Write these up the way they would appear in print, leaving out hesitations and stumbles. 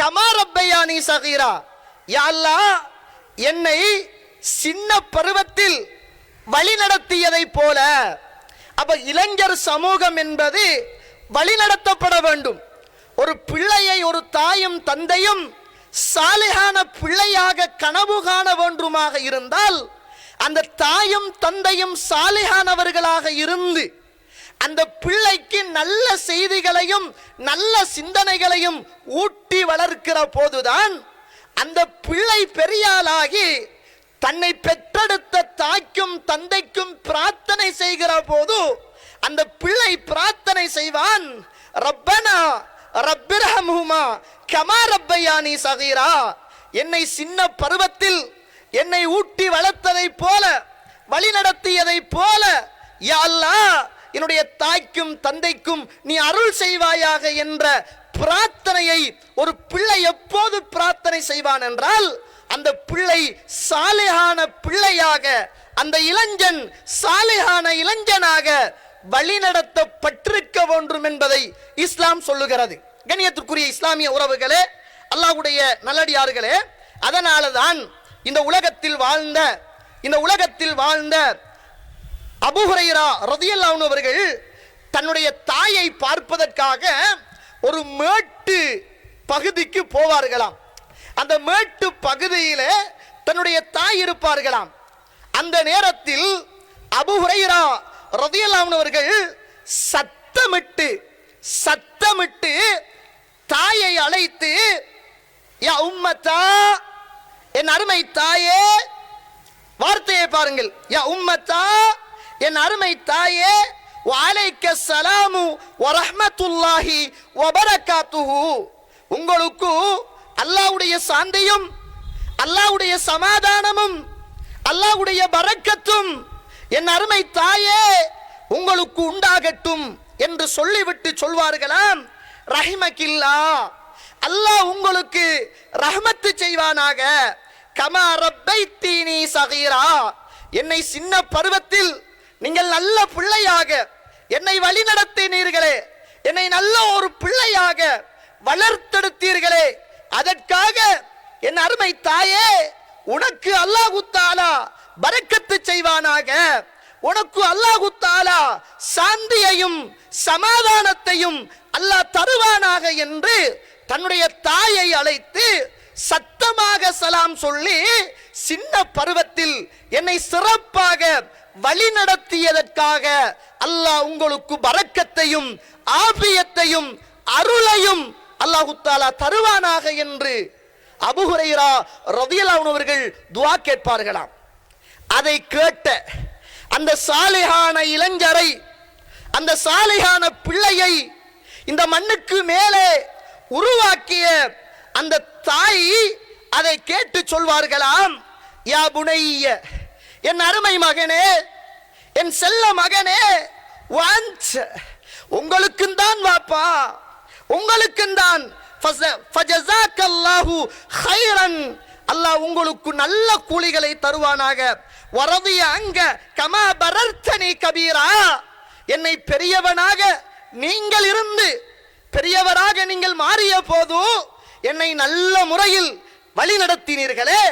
Comma ரப்பயானி சகீரா, யா அல்லாஹ் என்னை சின்ன பருவத்தில் வழிநடத்தியதை போல. அப்ப இளைஞர் சமூகம் என்பது வழிநடத்தப்பட வேண்டும். ஒரு பிள்ளையை ஒரு தாயும் தந்தையும் சாலிஹான பிள்ளையாக கனவு காண வேண்டுமாக இருந்தால் அந்த தாயும் தந்தையும் சாலிஹானவர்களாக இருந்து அந்த பிள்ளைக்கு நல்ல செய்திகளையும் நல்ல சிந்தனைகளையும் ஊட்டி வளர்க்கிற போதுதான் அந்த பிள்ளை பெரியாளாகி தன்னை பெற்றெடுத்த தாய்க்கும் தந்தைக்கும் பிரார்த்தனை செய்கிற போது அந்த பிள்ளை பிரார்த்தனை செய்வான், ரப்பனா ரப்பிர்ஹம்ஹுமா கமா ரப்பயானி சகீரா, என்னை சின்ன பருவத்தில் என்னை ஊட்டி வளர்த்ததை போல வழிநடத்தியதை போல யா அல்லாஹ் என்னுடைய தாய்க்கும் தந்தைக்கும் நீ அருள் செய்வாயாக என்ற பிரார்த்தனையை ஒரு பிள்ளை எப்போது பிரார்த்தனை செய்வான் என்றால் அந்த பிள்ளை சாலிஹான பிள்ளையாக, அந்த இளைஞன் சாலிஹான இளைஞனாக வழிநடத்தப்பட்டிருக்க வேண்டும் என்பதை இஸ்லாம் சொல்லுகிறது. கண்ணியத்திற்குரிய இஸ்லாமிய உறவுகளே, அல்லாஹ்வுடைய நல்லடியார்களே, அதனாலதான் இந்த உலகத்தில் வாழ்ந்த அபூ ஹுரைரா ரலியல்லாஹு அன்ஹு அவர்கள் தன்னுடைய தாயை பார்ப்பதற்காக ஒரு மேட்டு பகுதிக்கு போவார்களாம். அந்த மேட்டு பகுதியிலே தன்னுடைய தாய் இருப்பார்களாம். அந்த நேரத்தில் அபூ ஹுரைரா ரலியல்லாஹு அன்ஹு அவர்கள் சத்தமிட்டு தாயை அழைத்து, யா உம்மத்தா, என் அருமை தாயே, வார்த்தையை பாருங்கள், யா உம்மத்தா, என் அருமை தாயே, வஅலைக்க ஸலாமு வரஹ்மத்துல்லாஹி வபரகாத்துஹு, உங்களுக்கு அல்லாஹ்வுடைய சாந்தியும் அல்லாஹ்வுடைய சமாதானமும் அல்லாஹ்வுடைய பரக்கத்தும் என் அருமை தாயே உங்களுக்கு உண்டாகட்டும் என்று சொல்லிவிட்டு சொல்வார்களாம், ரஹிமகில்லா, அல்லாஹ் உங்களுக்கு ரஹ்மத்து செய்வானாக, கமா ரப்பைத்தீனி சகீரா, என்னை சின்ன பருவத்தில் நீங்கள் நல்ல பிள்ளையாக என்னை வழிநடத்தினீர்களே, என்னை நல்ல ஒரு பிள்ளையாக வளர்த்தெடுத்தீர்களே, அதற்காக என் அருமை தாயே உனக்கு அல்லாஹ் தஆலா பரக்கத்து செய்வானாக, உனக்கு அல்லாஹ் தஆலா சாந்தியையும் சமாதானத்தையும் அல்லாஹ் தருவானாக என்று தன்னுடைய தாயை அழைத்து சத்தமாக சலாம் சொல்லி சின்ன பருவத்தில் என்னை சிறப்பாக வழிநடத்தியதற்காக அல்லாஹ் உங்களுக்கு பரக்கத்தையும் ஆபியத்தையும் அருளையும் அல்லாஹ் தஆலா தருவானாக என்று அபூ ஹுரைரா ரலியல்லாஹு அன்ஹு அவர்கள் துஆ கேட்பார்களாம். அதை கேட்ட அந்த சாலிஹான இளைஞரை, அந்த சாலிஹான பிள்ளையை இந்த மண்ணுக்கு மேலே உருவாக்கிய அந்த தாய் அதை கேட்டு சொல்வார்களாம், யா புனைய, என் அருமை மகனே, என் செல்ல மகனே, உங்களுக்கும் தான் வாப்பா, உங்களுக்கும் தான், ஃபஜஸாக்கல்லாஹு கைரன், அல்லாஹ் உங்களுக்கு நல்ல கூலிகளை தருவானாக, வரதிய அங்க கமா பரர்த்தனி கபீரா, என்னை பெரியவனாக நீங்கள் இருந்து பெரியவராக நீங்கள் மாறிய போது என்னை நல்ல முறையில் வழி நடத்தினீர்களே,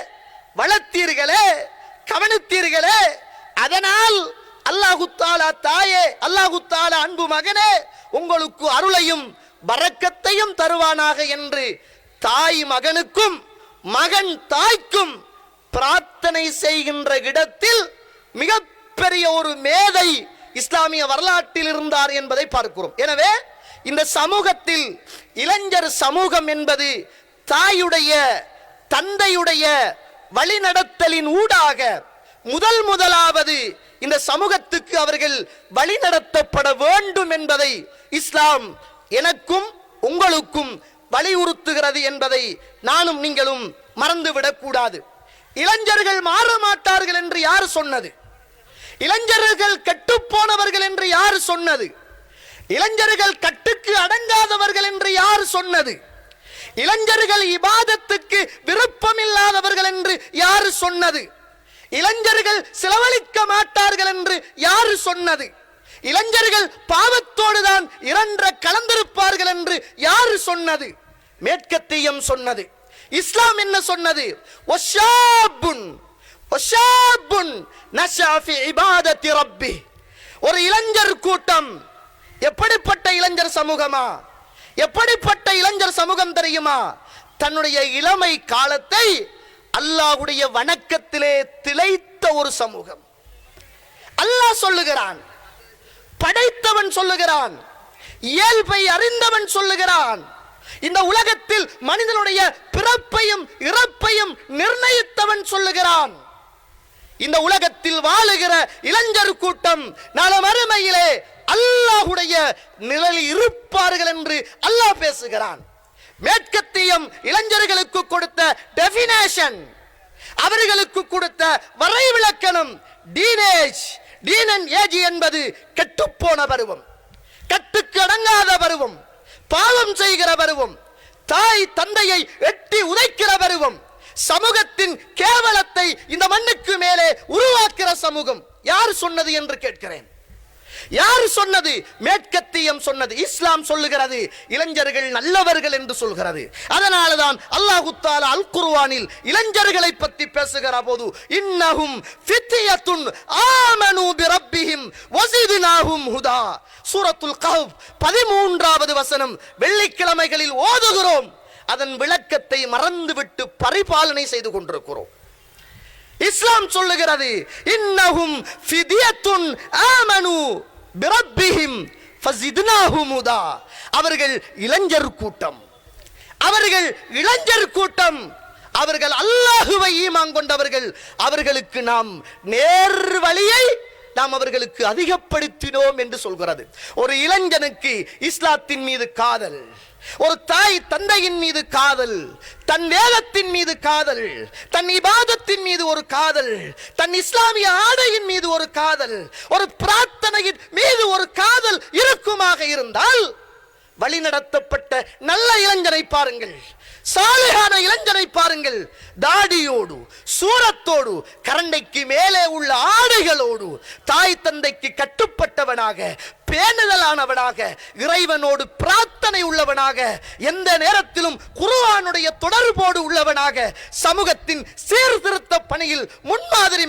வளர்த்தீர்களே, கவனித்தீர்களே, அதனால் அல்லாஹ் தஆலா தாயே, அல்லாஹ் தஆலா அன்பு மகனே உங்களுக்கு அருளையும் பரக்கத்தையும் தருவானாக என்று தாய் மகனுக்கும் மகன் தாய்க்கும் பிரார்த்தனை செய்கின்ற இடத்தில் மிகப்பெரிய ஒரு மேதை இஸ்லாமிய வரலாற்றில் இருந்தார் என்பதை பார்க்கிறோம். எனவே இந்த சமூகத்தில் இளைஞர் சமூகம் என்பது தாயுடைய தந்தையுடைய வழிநடத்தலின் ஊடாக முதலாவது இந்த சமூகத்துக்கு அவர்கள் வழிநடத்தப்பட வேண்டும் என்பதை இஸ்லாம் எனக்கும் உங்களுக்கும் வலியுறுத்துகிறது என்பதை நானும் நீங்களும் மறந்துவிடக் கூடாது. இளைஞர்கள் மாற மாட்டார்கள் என்று யார் சொன்னது? இளைஞர்கள் கட்டுப்போனவர்கள் என்று யார் சொன்னது? இளைஞர்கள் கட்டுக்கு அடங்காதவர்கள் என்று யார் சொன்னது? இளைஞர்கள் இபாதத்துக்கு விருப்பமில்லாதவர்கள் என்று யார் சொன்னது? இளைஞர்கள் செலவழிக்க மாட்டார்கள் என்று யார் சொன்னது? இளைஞர்கள் பாவத்தோடு தான் இரண்ட கலந்திருப்பார்கள் என்று யார் சொன்னது? மேற்கத்தியம் சொன்னது. இஸ்லாம் என்ன சொன்னது? வஷாபுன் வஷாபுன் நஷா ஃபி இபாதத்தி ரப்பி. ஒரு இளைஞர் கூட்டம். எப்படிப்பட்ட இளைஞர் சமூகமா? எப்படிப்பட்ட இளைஞர் சமூகம் தெரியுமா? தன்னுடைய இளமை காலத்தை அல்லாஹ்வுடைய வணக்கத்திலே திளைத்த ஒரு சமூகம். அல்லாஹ் சொல்லுகிறான், படைத்தவன் சொல்லுகிறான், இயல்பை அறிந்தவன் சொல்லுகிறான், இந்த உலகத்தில் மனிதனுடைய பிறப்பையும் இறப்பையும் நிர்ணயித்தவன் சொல்லுகிறான். இந்த உலகத்தில் வாழுகிற இளைஞர் கூட்டம் நாளை மறுமையிலே அல்லாஹ்வுடைய நிழலில் இருப்பார்கள் என்று அல்லாஹ் பேசுகிறான். மேற்கத்தியம் இளைஞர்களுக்கு கொடுத்த டெஃபினேஷன், அவர்களுக்கு கொடுத்த வரைவிலக்கணம் டீனேஜ். டீனன் ஏஜ் என்பது கெட்டுப்போன பருவம், கட்டுக்கு அடங்காத பருவம், பாவம் செய்கிற பருவம், தாய் தந்தையை எட்டி உதைக்கிற பருவம், சமூகத்தின் கேவலத்தை இந்த மண்ணுக்கு மேலே உருவாக்குற சமூகம். யார் சொன்னது என்று கேட்கிறேன். யார் சொன்னது? மேற்கத்தியம் சொன்னது. இஸ்லாம் சொல்லுகிறது இளைஞர்கள் நல்லவர்கள் என்று சொல்கிறது. அதனால்தான் அல்லாஹ் தஆலா அல் குர்ஆனில் இளைஞர்களை பற்றி பேசுகிற போது இன்னஹும் ஃபித்யத்துன் ஆமனூ பிரப்பிஹிம் வஸித்னாஹும் ஹுதா, சூரத்துல் கஹஃப் 13வது வசனம் வெள்ளிக்கிழமைகளில் ஓதுகிறோம். அதன் விளக்கத்தை மறந்துவிட்டு பரிபாலனை செய்து கொண்டிருக்கிறோம். இஸ்லாம் சொல்லுகிறது இன்னஹும் ஃபித்யத்துன் ஆமனூ பிரப்பிஹிம் ஃபஸித்னாஹும் ஹுதா. அவர்கள் இளைஞர் கூட்டம், அவர்கள் இளைஞர் கூட்டம், அவர்கள் அல்லாஹ்வை ஈமான் கொண்டவர்கள். அவர்களுக்கு நாம் நேர் வழியை நாம் அவர்களுக்கு அதிகப்படுத்தினோம் என்று சொல்கிறது. ஒரு இளைஞனுக்கு இஸ்லாத்தின் மீது காதல், ஒரு தாய் தந்தையின் மீது காதல், தன் வேதத்தின் மீது காதல், தன் இபாதத்தின் மீது ஒரு காதல், தன் இஸ்லாமிய ஆடையின் மீது ஒரு காதல், ஒரு பிரார்த்தனையின் மீது ஒரு காதல் இருக்குமாக இருந்தால் வழிநடத்தப்பட்ட நல்ல இளைஞனை பாருங்கள், சாலிஹான இளைஞனை பாருங்கள். தாடியோடு சூரத்தோடு கரண்டைக்கு மேலே உள்ள ஆடைகளோடு தாய் தந்தைக்கு கட்டுப்பட்டவனாக, பேணுதலானவனாக, இறைவனோடு பிரார்த்தனை உள்ளவனாக, எந்த நேரத்திலும் குர்ஆனுடைய தொடர்போடு உள்ளவனாக, சமூகத்தின் சீர்திருத்த பணியில் முன்மாதிரி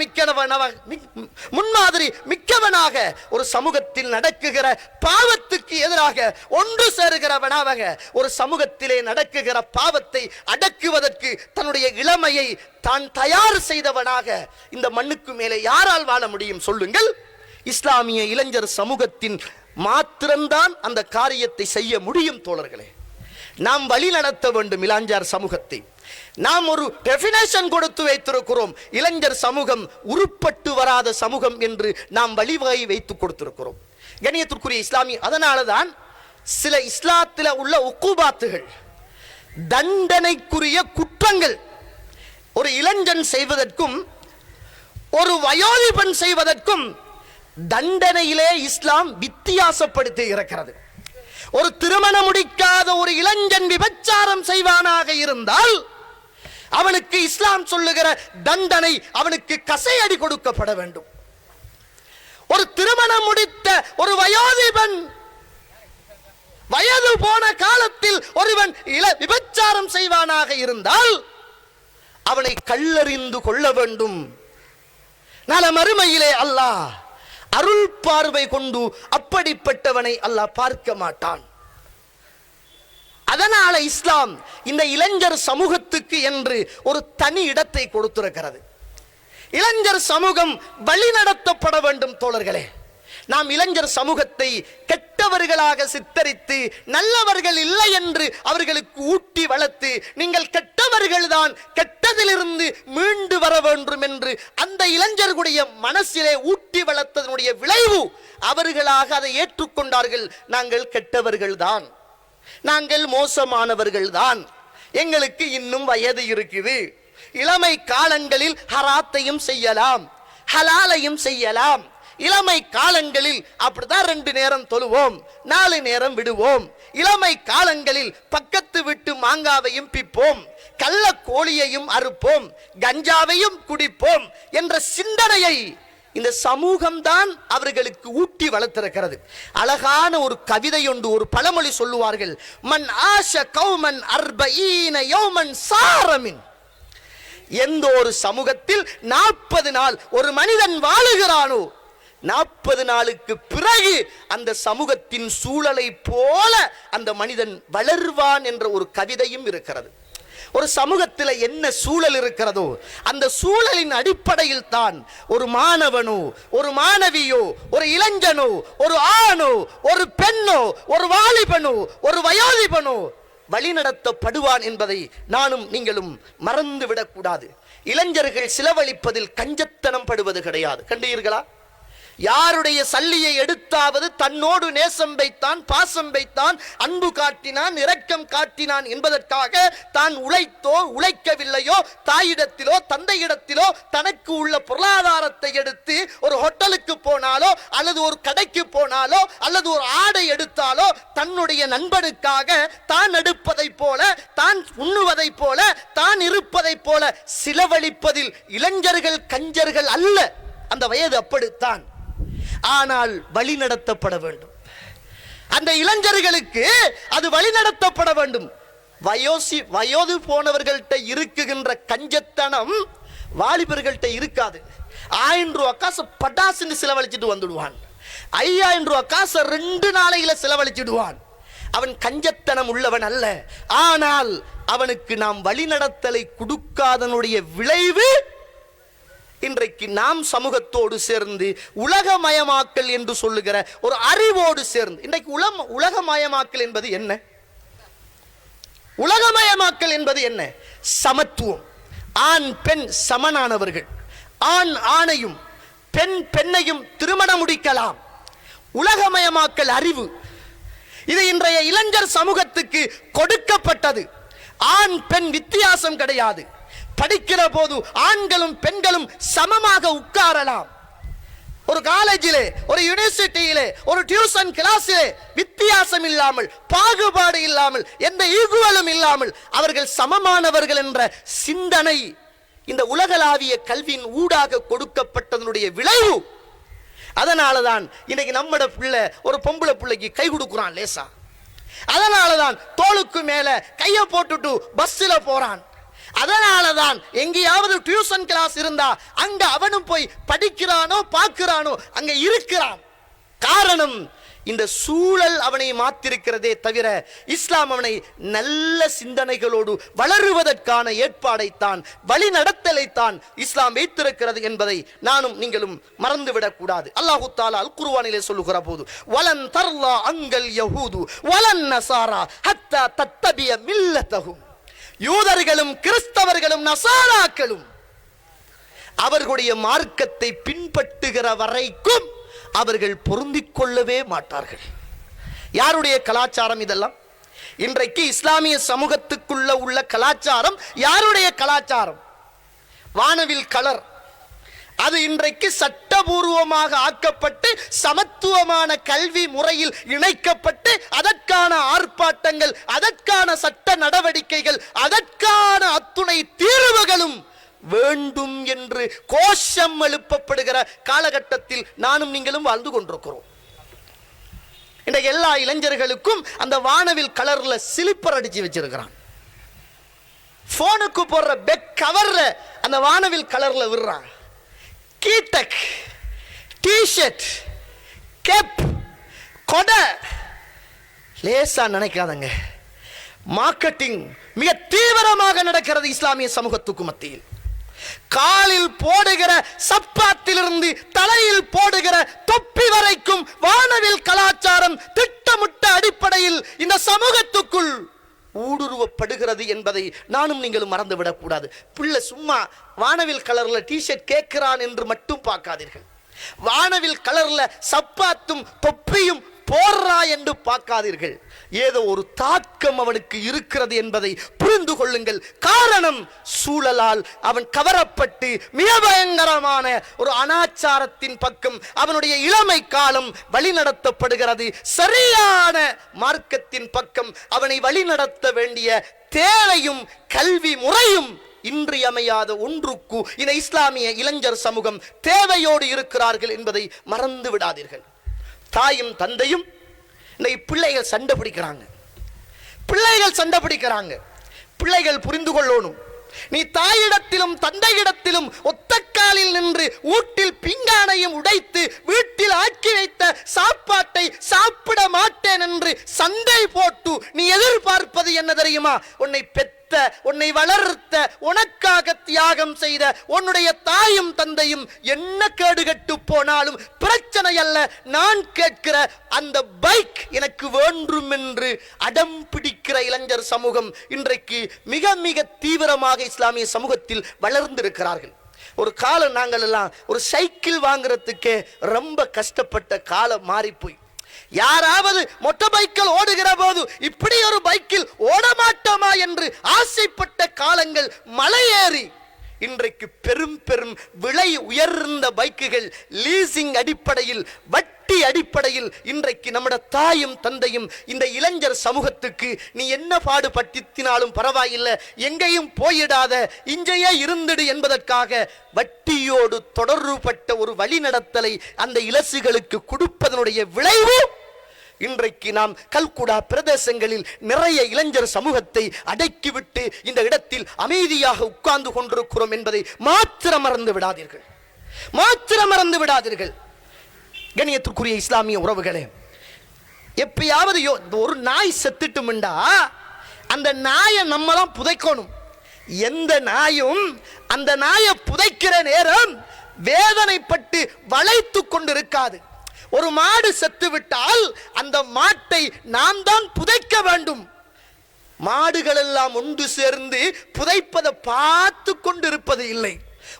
மிக்கவனாக, ஒரு சமூகத்தில் நடக்குகிற பாவத்துக்கு எதிராக ஒன்று சேருகிறவனாக, ஒரு சமூகத்திலே நடக்குகிற பாவத்தை அடக்குவதற்கு தன்னுடைய இளமையை தான் தயார் செய்தவனாக இந்த மண்ணுக்கு மேலே யாரால் வாழ முடியும் சொல்லுங்கள்? இஸ்லாமிய இளைஞர் சமூகத்தின் மாத்திரம்தான் அந்த காரியத்தை செய்ய முடியும். தோழர்களே, நாம் வழி நடத்த வேண்டும் இளைஞர் சமூகத்தை. நாம் ஒரு டெஃபினேஷன் கொடுத்து வைத்திருக்கிறோம். இளைஞர் சமூகம் உருப்பட்டு வராத சமூகம் என்று நாம் வழிவகை வைத்து கொடுத்திருக்கிறோம். கண்ணியத்திற்குரிய இஸ்லாமிய, அதனாலதான் சில இஸ்லாத்தில் உள்ள உக்குபாத்துகள், தண்டனைக்குரிய குற்றங்கள் ஒரு இளைஞன் செய்வதற்கும் ஒரு வயோதிபன் செய்வதற்கும் தண்டனையிலே இஸ்லாம் வித்தியாசப்படுத்தி இருக்கிறது. ஒரு திருமணம் முடிக்காத ஒரு இளைஞன் விபச்சாரம் செய்வானாக இருந்தால் அவனுக்கு இஸ்லாம் சொல்லுகிற தண்டனை, அவனுக்கு கசையடி கொடுக்கப்பட வேண்டும். ஒரு திருமணம் முடித்த ஒரு வயோதிபன், வயது போன காலத்தில் ஒருவன் விபச்சாரம் செய்வானாக இருந்தால் அவனை கல்லறிந்து கொள்ள வேண்டும். நாளை மறுமையிலே அல்லாஹ் அருள் பார்வை கொண்டு அப்படிப்பட்டவனை அல்லாஹ் பார்க்க மாட்டான். அதனால இஸ்லாம் இந்த இளைஞர் சமூகத்துக்கு என்று ஒரு தனி இடத்தை கொடுத்திருக்கிறது. இளைஞர் சமூகம் வழிநடத்தப்பட வேண்டும். தோழர்களே, நாம் இளைஞர் சமூகத்தை கெட்டவர்களாக சித்தரித்து நல்லவர்கள் இல்லை என்று அவர்களுக்கு ஊட்டி வளர்த்து, நீங்கள் கெட்டவர்கள் தான், கெட்டதிலிருந்து மீண்டு வர வேண்டும் என்று அந்த இளைஞர்களுடைய மனசிலே ஊட்டி வளர்த்ததனுடைய விளைவு அவர்களாக அதை ஏற்றுக்கொண்டார்கள். நாங்கள் கெட்டவர்கள் தான், நாங்கள் மோசமானவர்கள் தான், எங்களுக்கு இன்னும் வயது இருக்குது, இளமை காலங்களில் ஹராத்தையும் செய்யலாம், ஹலாலையும் செய்யலாம், இளமை காலங்களில் அப்படிதான் 2 நேரம் தொழுவோம், 4 நேரம் விடுவோம், இளமை காலங்களில் பக்கத்து விட்டு மாங்காவையும் பிப்போம், கள்ள கோழியையும் அறுப்போம், கஞ்சாவையும் குடிப்போம் என்ற சிந்தனையை இந்த சமூகம்தான் அவர்களுக்கு ஊட்டி வளர்த்திருக்கிறது. அழகான ஒரு கவிதை ஒன்று, ஒரு பழமொழி சொல்லுவார்கள், மன் ஆஷ கௌமன் அர்பஈன யௌமன் சாரமின். எந்த ஒரு சமூகத்தில் 40 நாள் ஒரு மனிதன் வாழுகிறானோ 40 நாளுக்கு பிறகு அந்த சமூகத்தின் சூழலை போல அந்த மனிதன் வளர்வான் என்ற ஒரு கவிதையும் இருக்கிறது. ஒரு சமூகத்தில் என்ன சூழல் இருக்கிறதோ அந்த சூழலின் அடிப்படையில் தான் ஒரு மாணவனோ, ஒரு மாணவியோ, ஒரு இளைஞனோ, ஒரு ஆணோ, ஒரு பெண்ணோ, ஒரு வாலிபனோ, ஒரு வயோதிபனோ வழிநடத்தப்படுவான் என்பதை நானும் நீங்களும் மறந்துவிடக் கூடாது. இளைஞர்கள் செலவழிப்பதில் கஞ்சத்தனம் படுவது கிடையாது. கண்டீர்களா? யாருடைய சல்லியை எடுத்தாவது தன்னோடு நேசம் வைத்தான், பாசம் வைத்தான், அன்பு காட்டினான், இரக்கம் காட்டினான் என்பதற்காக தான் உழைத்தோ உழைக்கவில்லையோ தாயிடத்திலோ தந்தையிடத்திலோ தனக்கு உள்ள பொருளாதாரத்தை எடுத்து ஒரு ஹோட்டலுக்கு போனாலோ அல்லது ஒரு கடைக்கு போனாலோ அல்லது ஒரு ஆடை எடுத்தாலோ தன்னுடைய நண்பனுக்காக தான் எடுப்பதை போல, தான் உண்ணுவதை போல, தான் இருப்பதை போல செலவழிப்பதில் இளைஞர்கள் கஞ்சர்கள் அல்ல. அந்த வயது அப்படித்தான். ஆனால் வழி நடத்தப்பட வேண்டும். அந்த இளைஞர்களுக்கு அது வழி நடத்தப்பட வேண்டும். வயோது போனவர்கள்ட்ட இருக்குகின்ற கஞ்சத்தனம் வாலிபர்கள்ட்ட இருக்காது. 1000 ரூபா காசு பட்டாசுன்னு செலவழிச்சிட்டு வந்துடுவான். 5000 ரூபா காசை 2 நாளையில செலவழிச்சிடுவான். அவன் கஞ்சத்தனம் உள்ளவன் அல்ல. ஆனால் அவனுக்கு நாம் வழிநடத்தலை கொடுக்காதனுடைய விளைவு இன்றைக்கு நாம் சமூகத்தோடு சேர்ந்து உலகமயமாக்கல் என்று சொல்லுகிற ஒரு அறிவோடு சேர்ந்து, இன்றைக்கு உலகமயமாக்கல் என்பது என்ன? உலகமயமாக்கல் என்பது என்ன? சமத்துவம். ஆண் பெண் சமனானவர்கள். ஆண் ஆணையும் பெண் பெண்ணையும் திருமணம் முடிக்கலாம். உலகமயமாக்கல் அறிவு. இது இன்றைய இளைஞர் சமூகத்துக்கு கொடுக்கப்பட்டது. ஆண் பெண் வித்தியாசம் கிடையாது. படிக்கிற போது ஆண்களும் பெண்களும் சமமாக உட்காரலாம். ஒரு காலேஜிலே, ஒரு யூனிவர்சிட்டியிலே, ஒரு டியூஷன் கிளாஸிலே வித்தியாசம் இல்லாமல், பாகுபாடு இல்லாமல், எந்த ஈகுவலும் இல்லாமல் அவர்கள் சமமானவர்கள் என்ற சிந்தனை இந்த உலகளாவிய கல்வியின் ஊடாக கொடுக்கப்பட்டதனுடைய விளைவு. அதனாலதான் இன்னைக்கு நம்மட பிள்ளை ஒரு பொம்பளை பிள்ளைக்கு கை கொடுக்குறான் லேசா. அதனாலதான் தோளுக்கு மேல கையை போட்டுட்டு பஸ்ல போறான். அதனாலதான் எங்கேயாவது டியூஷன் கிளாஸ் இருந்தா அங்க அவனும் போய் படிக்கிறானோ பார்க்கிறானோ, அங்க இருக்கிறான். காரணம், இந்த சூழல் அவனை மாத்திருக்கிறதே தவிர இஸ்லாம் அவனை நல்ல சிந்தனைகளோடு வளருவதற்கான ஏற்பாடைத்தான், வழி நடத்தலைத்தான் இஸ்லாம் வைத்திருக்கிறது என்பதை நானும் நீங்களும் மறந்துவிடக் கூடாது. அல்லாஹு தஆலா அல் குர்ஆனிலே சொல்லுகிற போது, வலன் தர்லா அங்கல் யஹூது வலன் நஸாரா ஹத்தா தத்தபிய மில்லத்தஹும். யூதர்களும் கிறிஸ்தவர்களும் நசாராக்களும் அவர்களுடைய மார்க்கத்தை பின்பற்றுகிற வரைக்கும் அவர்கள் பொருந்திக் கொள்ளவே மாட்டார்கள். யாருடைய கலாச்சாரம் இதெல்லாம்? இன்றைக்கு இஸ்லாமிய சமூகத்துக்குள்ள உள்ள கலாச்சாரம் யாருடைய கலாச்சாரம்? வானவில் கலர். அது இன்றைக்கு சட்டபூர்வமாக ஆக்கப்பட்டு சமத்துவமான கல்வி முறையில் இணைக்கப்பட்டு அதற்கான ஆர்ப்பாட்டங்கள், அதற்கான சட்ட நடவடிக்கைகள், அதற்கான அத்துணை தீர்வுகளும் வேண்டும் என்று கோஷம் எழுப்பப்படுகிற காலகட்டத்தில் நானும் நீங்களும் வாழ்ந்து கொண்டிருக்கிறோம். இன்றைக்கு எல்லா இளைஞர்களுக்கும் அந்த வானவில் கலர்ல ஸ்லிப்பர் அடிச்சு வச்சிருக்கிறான். போனுக்கு போடுற பெக் கவர்ல அந்த வானவில் கலர்ல விடுறான். கீட்டக், டிஷர்ட், கேப், கொடை. லேசா நினைக்காதங்க. மார்க்கெட்டிங் மிக தீவிரமாக நடக்கிறது இஸ்லாமிய சமூகத்துக்கு மத்தியில். காலில் போடுகிற சப்பாத்திலிருந்து தலையில் போடுகிற தொப்பி வரைக்கும் வானவில் கலாச்சாரம் திட்டமிட்ட அடிப்படையில் இந்த சமூகத்துக்குள் ஊடுருவப்படுகிறது என்பதை நானும் நீங்களும் மறந்துவிடக் கூடாது. பிள்ளை சும்மா வானவில் கலர்ல டிஷர்ட் கேட்கிறான் என்று மட்டும் பார்க்காதீர்கள். வானவில் கலர்ல சப்பாத்தும் தொப்பியும் போடுறா என்று பார்க்காதீர்கள். ஏதோ ஒரு தாக்கம் அவனுக்கு இருக்கிறது என்பதை புரிந்து கொள்ளுங்கள். காரணம், சூழலால் அவன் கவரப்பட்டு மிக பயங்கரமான ஒரு அனாச்சாரத்தின் பக்கம் அவனுடைய இளமை காலம் வழிநடத்தப்படுகிறது. சரியான மார்க்கத்தின் பக்கம் அவனை வழிநடத்த வேண்டிய தேவையும் கல்வி முறையும் இன்றியமையாத ஒன்றுக்கு இந்த இஸ்லாமிய இளைஞர் சமூகம் தேவையோடு இருக்கிறார்கள் என்பதை மறந்து விடாதீர்கள். தாயும் தந்தையும் பிள்ளைகள் சண்டை பிடிக்கிறாங்க, பிள்ளைகள் புரிந்து கொள்ளணும். நீ தாயிடத்திலும் தந்தையிடத்திலும் ஒத்த காலில் நின்று வீட்டில் பிங்கானையும் உடைத்து வீட்டில் ஆக்கி வைத்த சாப்பாட்டை சாப்பிட மாட்டேன் என்று சண்டை போட்டு நீ எதிர்பார்ப்பது என்ன தெரியுமா? உன்னை பெற்ற, உன்னை வளர்த்த, உனக்காக தியாகம் செய்த உன்னுடைய தாயும் தந்தையும் என்ன கேடுகட்டு போனாலும் பிரச்சனை அல்ல, நான் கேட்கிற அந்த பைக் எனக்கு வேண்டும் என்று அடம் பிடிக்கிற இளைஞர் சமூகம் இன்றைக்கு மிக மிக தீவிரமாக இஸ்லாமிய சமூகத்தில் வளர்ந்திருக்கிறார்கள். ஒரு காலம் நாங்கள் எல்லாம் ஒரு சைக்கிள் வாங்குறதுக்கே ரொம்ப கஷ்டப்பட்ட காலம் மாறி போய், யாராவது மொட்டை பைக்கில் ஓடுகிற போது இப்படி ஒரு பைக்கில் ஓட மாட்டோமா என்று ஆசைப்பட்ட காலங்கள் மலையேறி இன்றைக்கு பெரும் பெரும் விலை உயர்ந்த பைக்குகள் லீசிங் அடிப்படையில், வட்டி அடிப்படையில் இன்றைக்கு நம்முடைய தாயும் தந்தையும் இந்த இளைஞர் சமூகத்துக்கு நீ என்ன பாடுபட்டினாலும் பரவாயில்லை, எங்கேயும் போயிடாத, இங்கேயே இருந்துடு என்பதற்காக வட்டியோடு தொடர்புபட்ட ஒரு வழிநடத்தலை அந்த இலசுகளுக்கு கொடுப்பதனுடைய விளைவு இன்றைக்கு நாம் கல்குடா பிரதேசங்களில் நிறைய இளைஞர் சமூகத்தை அடக்கிவிட்டு இந்த இடத்தில் அமைதியாக உட்கார்ந்து கொண்டிருக்கிறோம் என்பதை மாத்திரம் மறந்து விடாதீர்கள். கண்ணியத்திற்குரிய இஸ்லாமிய உறவுகளே, எப்பயாவது ஒரு நாய் செத்துட்டும்டா அந்த நாயை நம்ம தான் புதைக்கணும். எந்த நாயும் அந்த நாயை புதைக்கிற நேரம் வேதனைப்பட்டு வளைத்து கொண்டிருக்காது. ஒரு மாடு செத்து விட்டால் அந்த மாட்டை நாம் தான் புதைக்க வேண்டும். மாடுகள் எல்லாம் ஒன்று சேர்ந்து புதைப்பதை பார்த்து கொண்டிருப்பது இல்லை.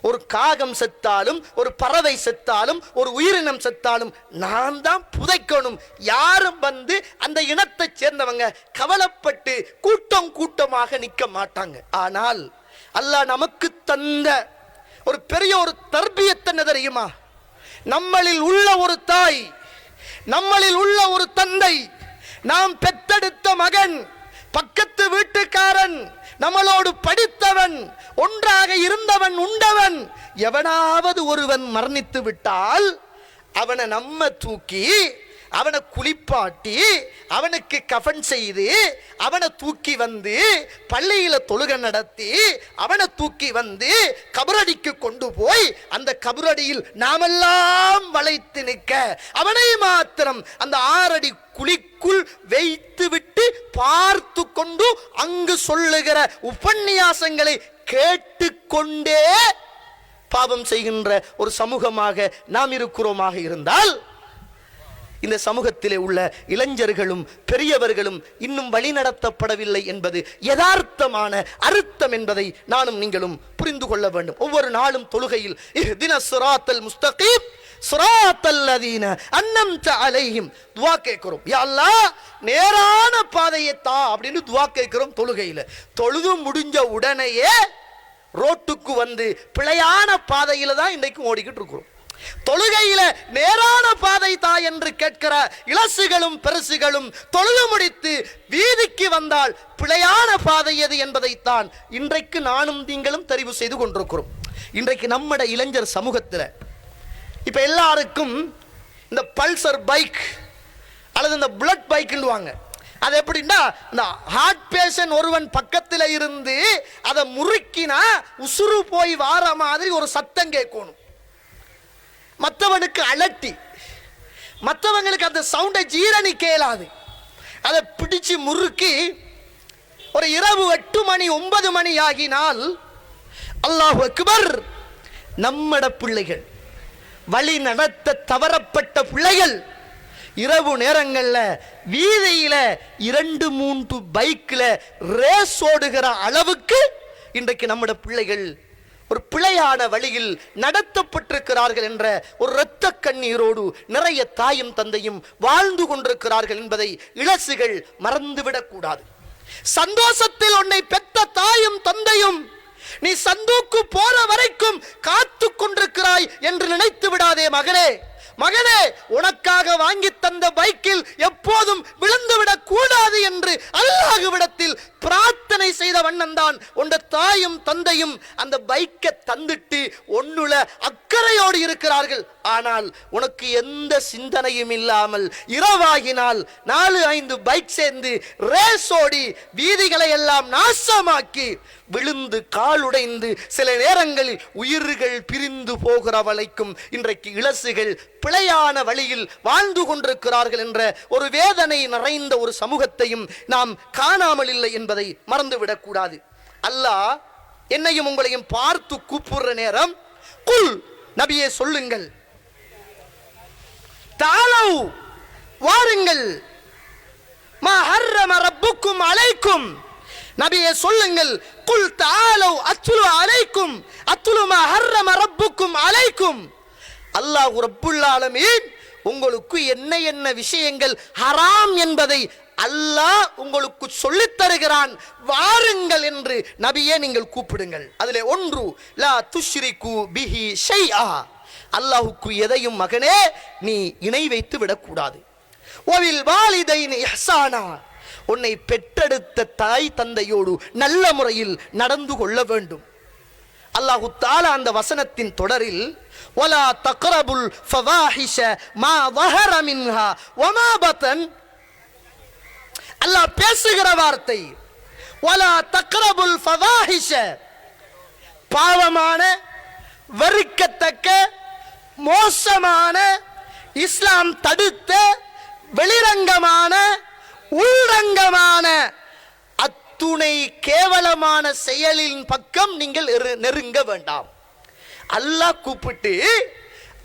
ஒரு காகம் செத்தாலும், ஒரு பறவை செத்தாலும், ஒரு உயிரினம் செத்தாலும் நாம் தான் புதைக்கணும். யாரும் வந்து அந்த இனத்தை சேர்ந்தவங்க கவலைப்பட்டு கூட்டம் கூட்டமாக நிற்க மாட்டாங்க. ஆனால் அல்லாஹ் நமக்கு தந்த ஒரு பெரிய ஒரு தர்பியத் என்ன தெரியுமா? நம்மளில் உள்ள ஒரு தாய், நம்மளில் உள்ள ஒரு தந்தை, நாம் பெத்தெடுத்த மகன், பக்கத்து வீட்டுக்காரன், நம்மளோடு படித்தவன், ஒன்றாக இருந்தவன், உண்டவன், எவனாவது ஒருவன் மரணித்து விட்டால் அவனை நம்ம தூக்கி, அவனை குளிப்பாட்டி, அவனுக்கு கஃன் செய்து, அவனை தூக்கி வந்து பள்ளியில தொழுகை நடத்தி, அவனை தூக்கி வந்து கபரடிக்கு கொண்டு போய் அந்த கபரடியில் நாமெல்லாம் வளைத்து நிற்க, அவனை மாத்திரம் அந்த 6 அடி குழிக்குள் வைத்து விட்டு பார்த்து கொண்டு அங்கு சொல்லுகிற உபன்யாசங்களை கேட்டுக்கொண்டே பாவம் செய்கின்ற ஒரு சமூகமாக நாம் இருக்கிறோமாக இருந்தால், இந்த சமூகத்திலே உள்ள இளைஞர்களும் பெரியவர்களும் இன்னும் வழிநடத்தப்படவில்லை என்பது யதார்த்தமான அர்த்தம் என்பதை நானும் நீங்களும் புரிந்து கொள்ள வேண்டும். ஒவ்வொரு நாளும் தொழுகையில் இஹ்தின ஸிராத்தல் முஸ்தகீம் ஸிராத்தல் லதீன அன்அம்த அலைஹிம் துஆ கேட்கிறோம். யா அல்லாஹ் நேரான பாதையை தா அப்படின்னு துஆ கேட்கிறோம். தொழுகையில் தொழுது முடிஞ்ச உடனேயே ரோட்டுக்கு வந்து பிழையான பாதையில தான் இன்றைக்கு ஓடிக்கிட்டு இருக்கிறோம். தொழுகையில நேரான பாதை தா என்று கேட்கிற இலசுகளும் பெருசுகளும் தொழுது முடித்து வீதிக்கு வந்தால் பிழையான பாதை எது என்பதைத்தான் இன்றைக்கு நானும் நீங்களும் தெரிவு செய்து கொண்டிருக்கிறோம். இன்றைக்கு நம்முடைய இளைஞர் சமூகத்தில் இப்ப எல்லாருக்கும் இந்த பல்சர் பைக் அல்லது இந்த புல்லட் பைக்குவாங்க. அது எப்படின்னா, இந்த ஹார்ட் பேஷண்ட் ஒருவன் பக்கத்தில் இருந்து அதை முறுக்கினா உசுறு போய் வார மாதிரி ஒரு சத்தம் கேட்கணும். மற்றவனுக்கு அலட்டி, மற்றவங்களுக்கு அந்த சவுண்டை ஜீரணிக்க இயலாது. அதை பிடிச்சு முறுக்கி ஒரு இரவு 8 மணி 9 மணி ஆகினால் அல்லாஹ் அக்பர், நம்மட பிள்ளைகள், வழி நடத்த தவறப்பட்ட பிள்ளைகள் இரவு நேரங்களில் வீதியில 2-3 பைக்கில் ரேஸ் ஓடுகிற அளவுக்கு இன்றைக்கு நம்முடைய பிள்ளைகள் ஒரு பிழையான வழியில் நடத்தப்பட்டிருக்கிறார்கள் என்ற ஒரு இரத்த கண்ணீரோடு நிறைய தாயும் தந்தையும் வாழ்ந்து கொண்டிருக்கிறார்கள் என்பதை இளசுகள் மறந்துவிடக் கூடாது. சந்தோஷத்தில் உன்னை பெற்ற தாயும் தந்தையும் நீ சந்தூக்கு போற வரைக்கும் காத்து கொண்டிருக்கிறாய் என்று நினைத்து விடாதே மகனே. மகனே, உனக்காக வாங்கி தந்த பைக்கில் எப்போதும் விழுந்துவிடக் கூடாது என்று அல்லாஹ்விடத்தில் பிரார்த்தனை செய்த வண்ணம் தான் உண்ட தாயும் தந்தையும் அந்த பைக்கை தந்துட்டு ஒன்னுல அக்கறையோடு இருக்கிறார்கள். ஆனால் உனக்கு எந்த சிந்தனையும் இல்லாமல் இரவாகினால் 4-5 பைக் சேர்ந்து ரேசோடி வீதிகளை எல்லாம் நாசமாக்கி விழுந்து காலுடைந்து சில நேரங்களில் உயிர்கள் பிரிந்து போகிற வரைக்கும் இன்றைக்கு இளசுகள் பிழையான வழியில் வாழ்ந்து கொண்டிருக்கிறார்கள் என்ற ஒரு வேதனை நிறைந்த ஒரு சமூகத்தையும் நாம் காணாமல் இல்லை என்பதை மறந்துவிடக் கூடாது. அல்லாஹ் என்னையும் உங்களையும் பார்த்து கூப்பிடுற நேரம், குல் நபியே சொல்லுங்கள், தாலவ் வாருங்கள், மா ஹர்ரம ரப்புக்கும் அலைக்கும், நபியே சொல்லுங்கள், குல் தாலவ் அத்லு அலைக்கும் அத்லு மா ஹர்ரம ரப்புக்கும் அலைக்கும். அல்லாஹ் ரப்புல் ஆலமீன் உங்களுக்கு என்ன என்ன விஷயங்கள் ஹராம் என்பதை அல்லாஹ் உங்களுக்கு சொல்லித் தருகிறான், வாருங்கள் என்று நபியே நீங்கள் கூப்பிடுங்கள். அதிலே ஒன்று, லா துஷ்ரிகு பிஹி ஷைஆ, அல்லாஹ்வுக்கு எதையும் மகனே நீ இணை வைத்து விடக்கூடாது. வபில் வாலிதைனி இஹ்சானா, உன்னை பெற்றெடுத்த தாய் தந்தையோடு நல்ல முறையில் நடந்து கொள்ள வேண்டும். அல்லாஹ் தஆலா அந்த வசனத்தின் தொடரில் வலா தக்ரபுல் ஃபவாஹிஷ மா ظஹர மின்ஹா வமா பதன், அல்லாஹ் பேசுகிற வார்த்தை வலா தக்ரபுல் ஃபவாஹிஷ, பாவமான வெறுக்கத்தக்க மோசமான இஸ்லாம் தடுத்த வெளிரங்கமான உள்ரங்கமான அத்துணை கேவலமான செயலின் பக்கம் நீங்கள் நெருங்க வேண்டாம். அல்லாஹ் கூப்பிட்டு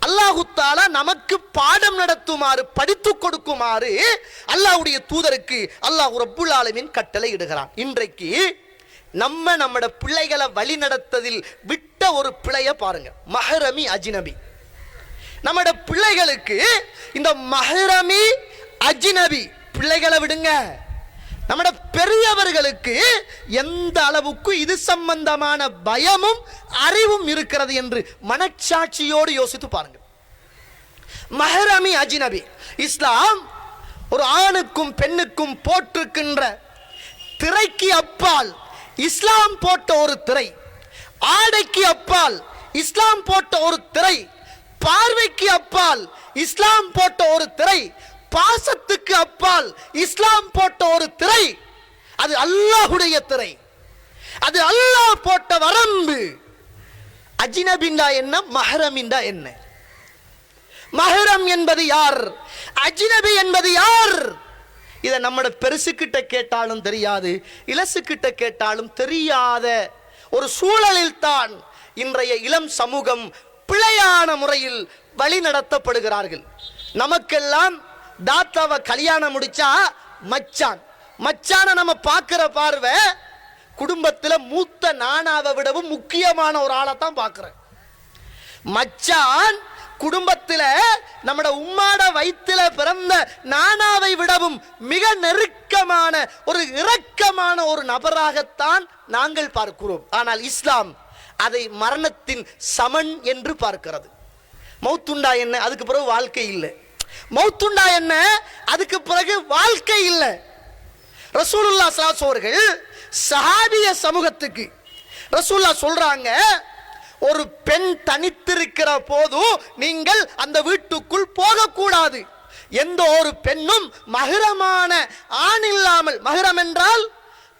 அல்லாஹ் தஆலா நமக்கு பாடம் நடத்துமாறு படித்து கொடுக்குமாறு அல்லாஹ்வுடைய தூதருக்கு அல்லாஹ் ரப்புல் ஆலமீன் கட்டளை இடுகிறான். இன்றைக்கு நம்மட பிள்ளைகளை வழி நடத்ததில் விட்ட ஒரு பிழைய பாருங்க, மஹரமி அஜ்னபி. நம்மட பிள்ளைகளுக்கு இந்த மஹரமி அஜ்னபி பிள்ளைகளை விடுங்க, நம்மட பெரியவர்களுக்கு எந்த அளவுக்கு இது சம்பந்தமான பயமும் அறிவும் இருக்கிறது என்று மனச்சாட்சியோடு யோசித்து பாருங்க. மஹரமி அஜ்னபி, இஸ்லாம் ஒரு ஆணுக்கும் பெண்ணுக்கும் போட்டிருக்கின்ற திரைக்கு அப்பால் இஸ்லாம் போட்ட ஒரு திரை, ஆடைக்கு அப்பால் இஸ்லாம் போட்ட ஒரு திரை, பார்வைக்கு அப்பால் இஸ்லாம் போட்ட ஒரு திரை, பாசத்துக்கு அப்பால் இஸ்லாம் போட்ட ஒரு திரை. அது அல்லாஹ்வுடைய திரை, அது அல்லாஹ் போட்ட வரம்பு. அஜ்னபிண்டா என்ன, மஹரமிண்டா என்ன? மஹரம் என்பது யார், அஜ்னபி என்பது யார்? இதை நம்மட பெருசுக்கிட்ட கேட்டாலும் தெரியாது, இலசுக்கிட்ட கேட்டாலும் தெரியாத ஒரு சூழலில் தான் இன்றைய இளம் சமூகம் பிழையான முறையில் வழி நடத்தப்படுகிறார்கள். நமக்கெல்லாம் தாத்தாவை கல்யாணம் முடிச்சா மச்சான், மச்சான நம்ம பார்க்கிற பார்வை குடும்பத்தில் மூத்த நானாவை விடவும் முக்கியமான ஒரு ஆளை தான் பார்க்கிறேன். மச்சான் குடும்பத்தில் நம்மட உம்மாட வயிற்றில பிறந்த நானாவை விடவும் மிக நெருக்கமான ஒரு இரக்கமான ஒரு நபராகத்தான் நாங்கள் பார்க்கிறோம். ஆனால் இஸ்லாம் அதை மரணத்தின் சமன் என்று பார்க்கிறது. மௌத்துண்டா என்ன, அதுக்கு பிறகு வாழ்க்கை இல்லை. மௌத்துண்டா என்ன, அதுக்கு பிறகு வாழ்க்கை இல்லை. ரசூலுல்லாஹ் ஸல்லல்லாஹு அலைஹி அவர்கள் சஹாபிய சமூகத்துக்கு ரசூலுல்லாஹ் சொல்றாங்க, ஒரு பெண் தனித்திருக்கிற போது நீங்கள் அந்த வீட்டுக்குள் போகக்கூடாது. எந்த ஒரு பெண்ணும் மஹரமான ஆண் இல்லாமல், மஹரம் என்றால்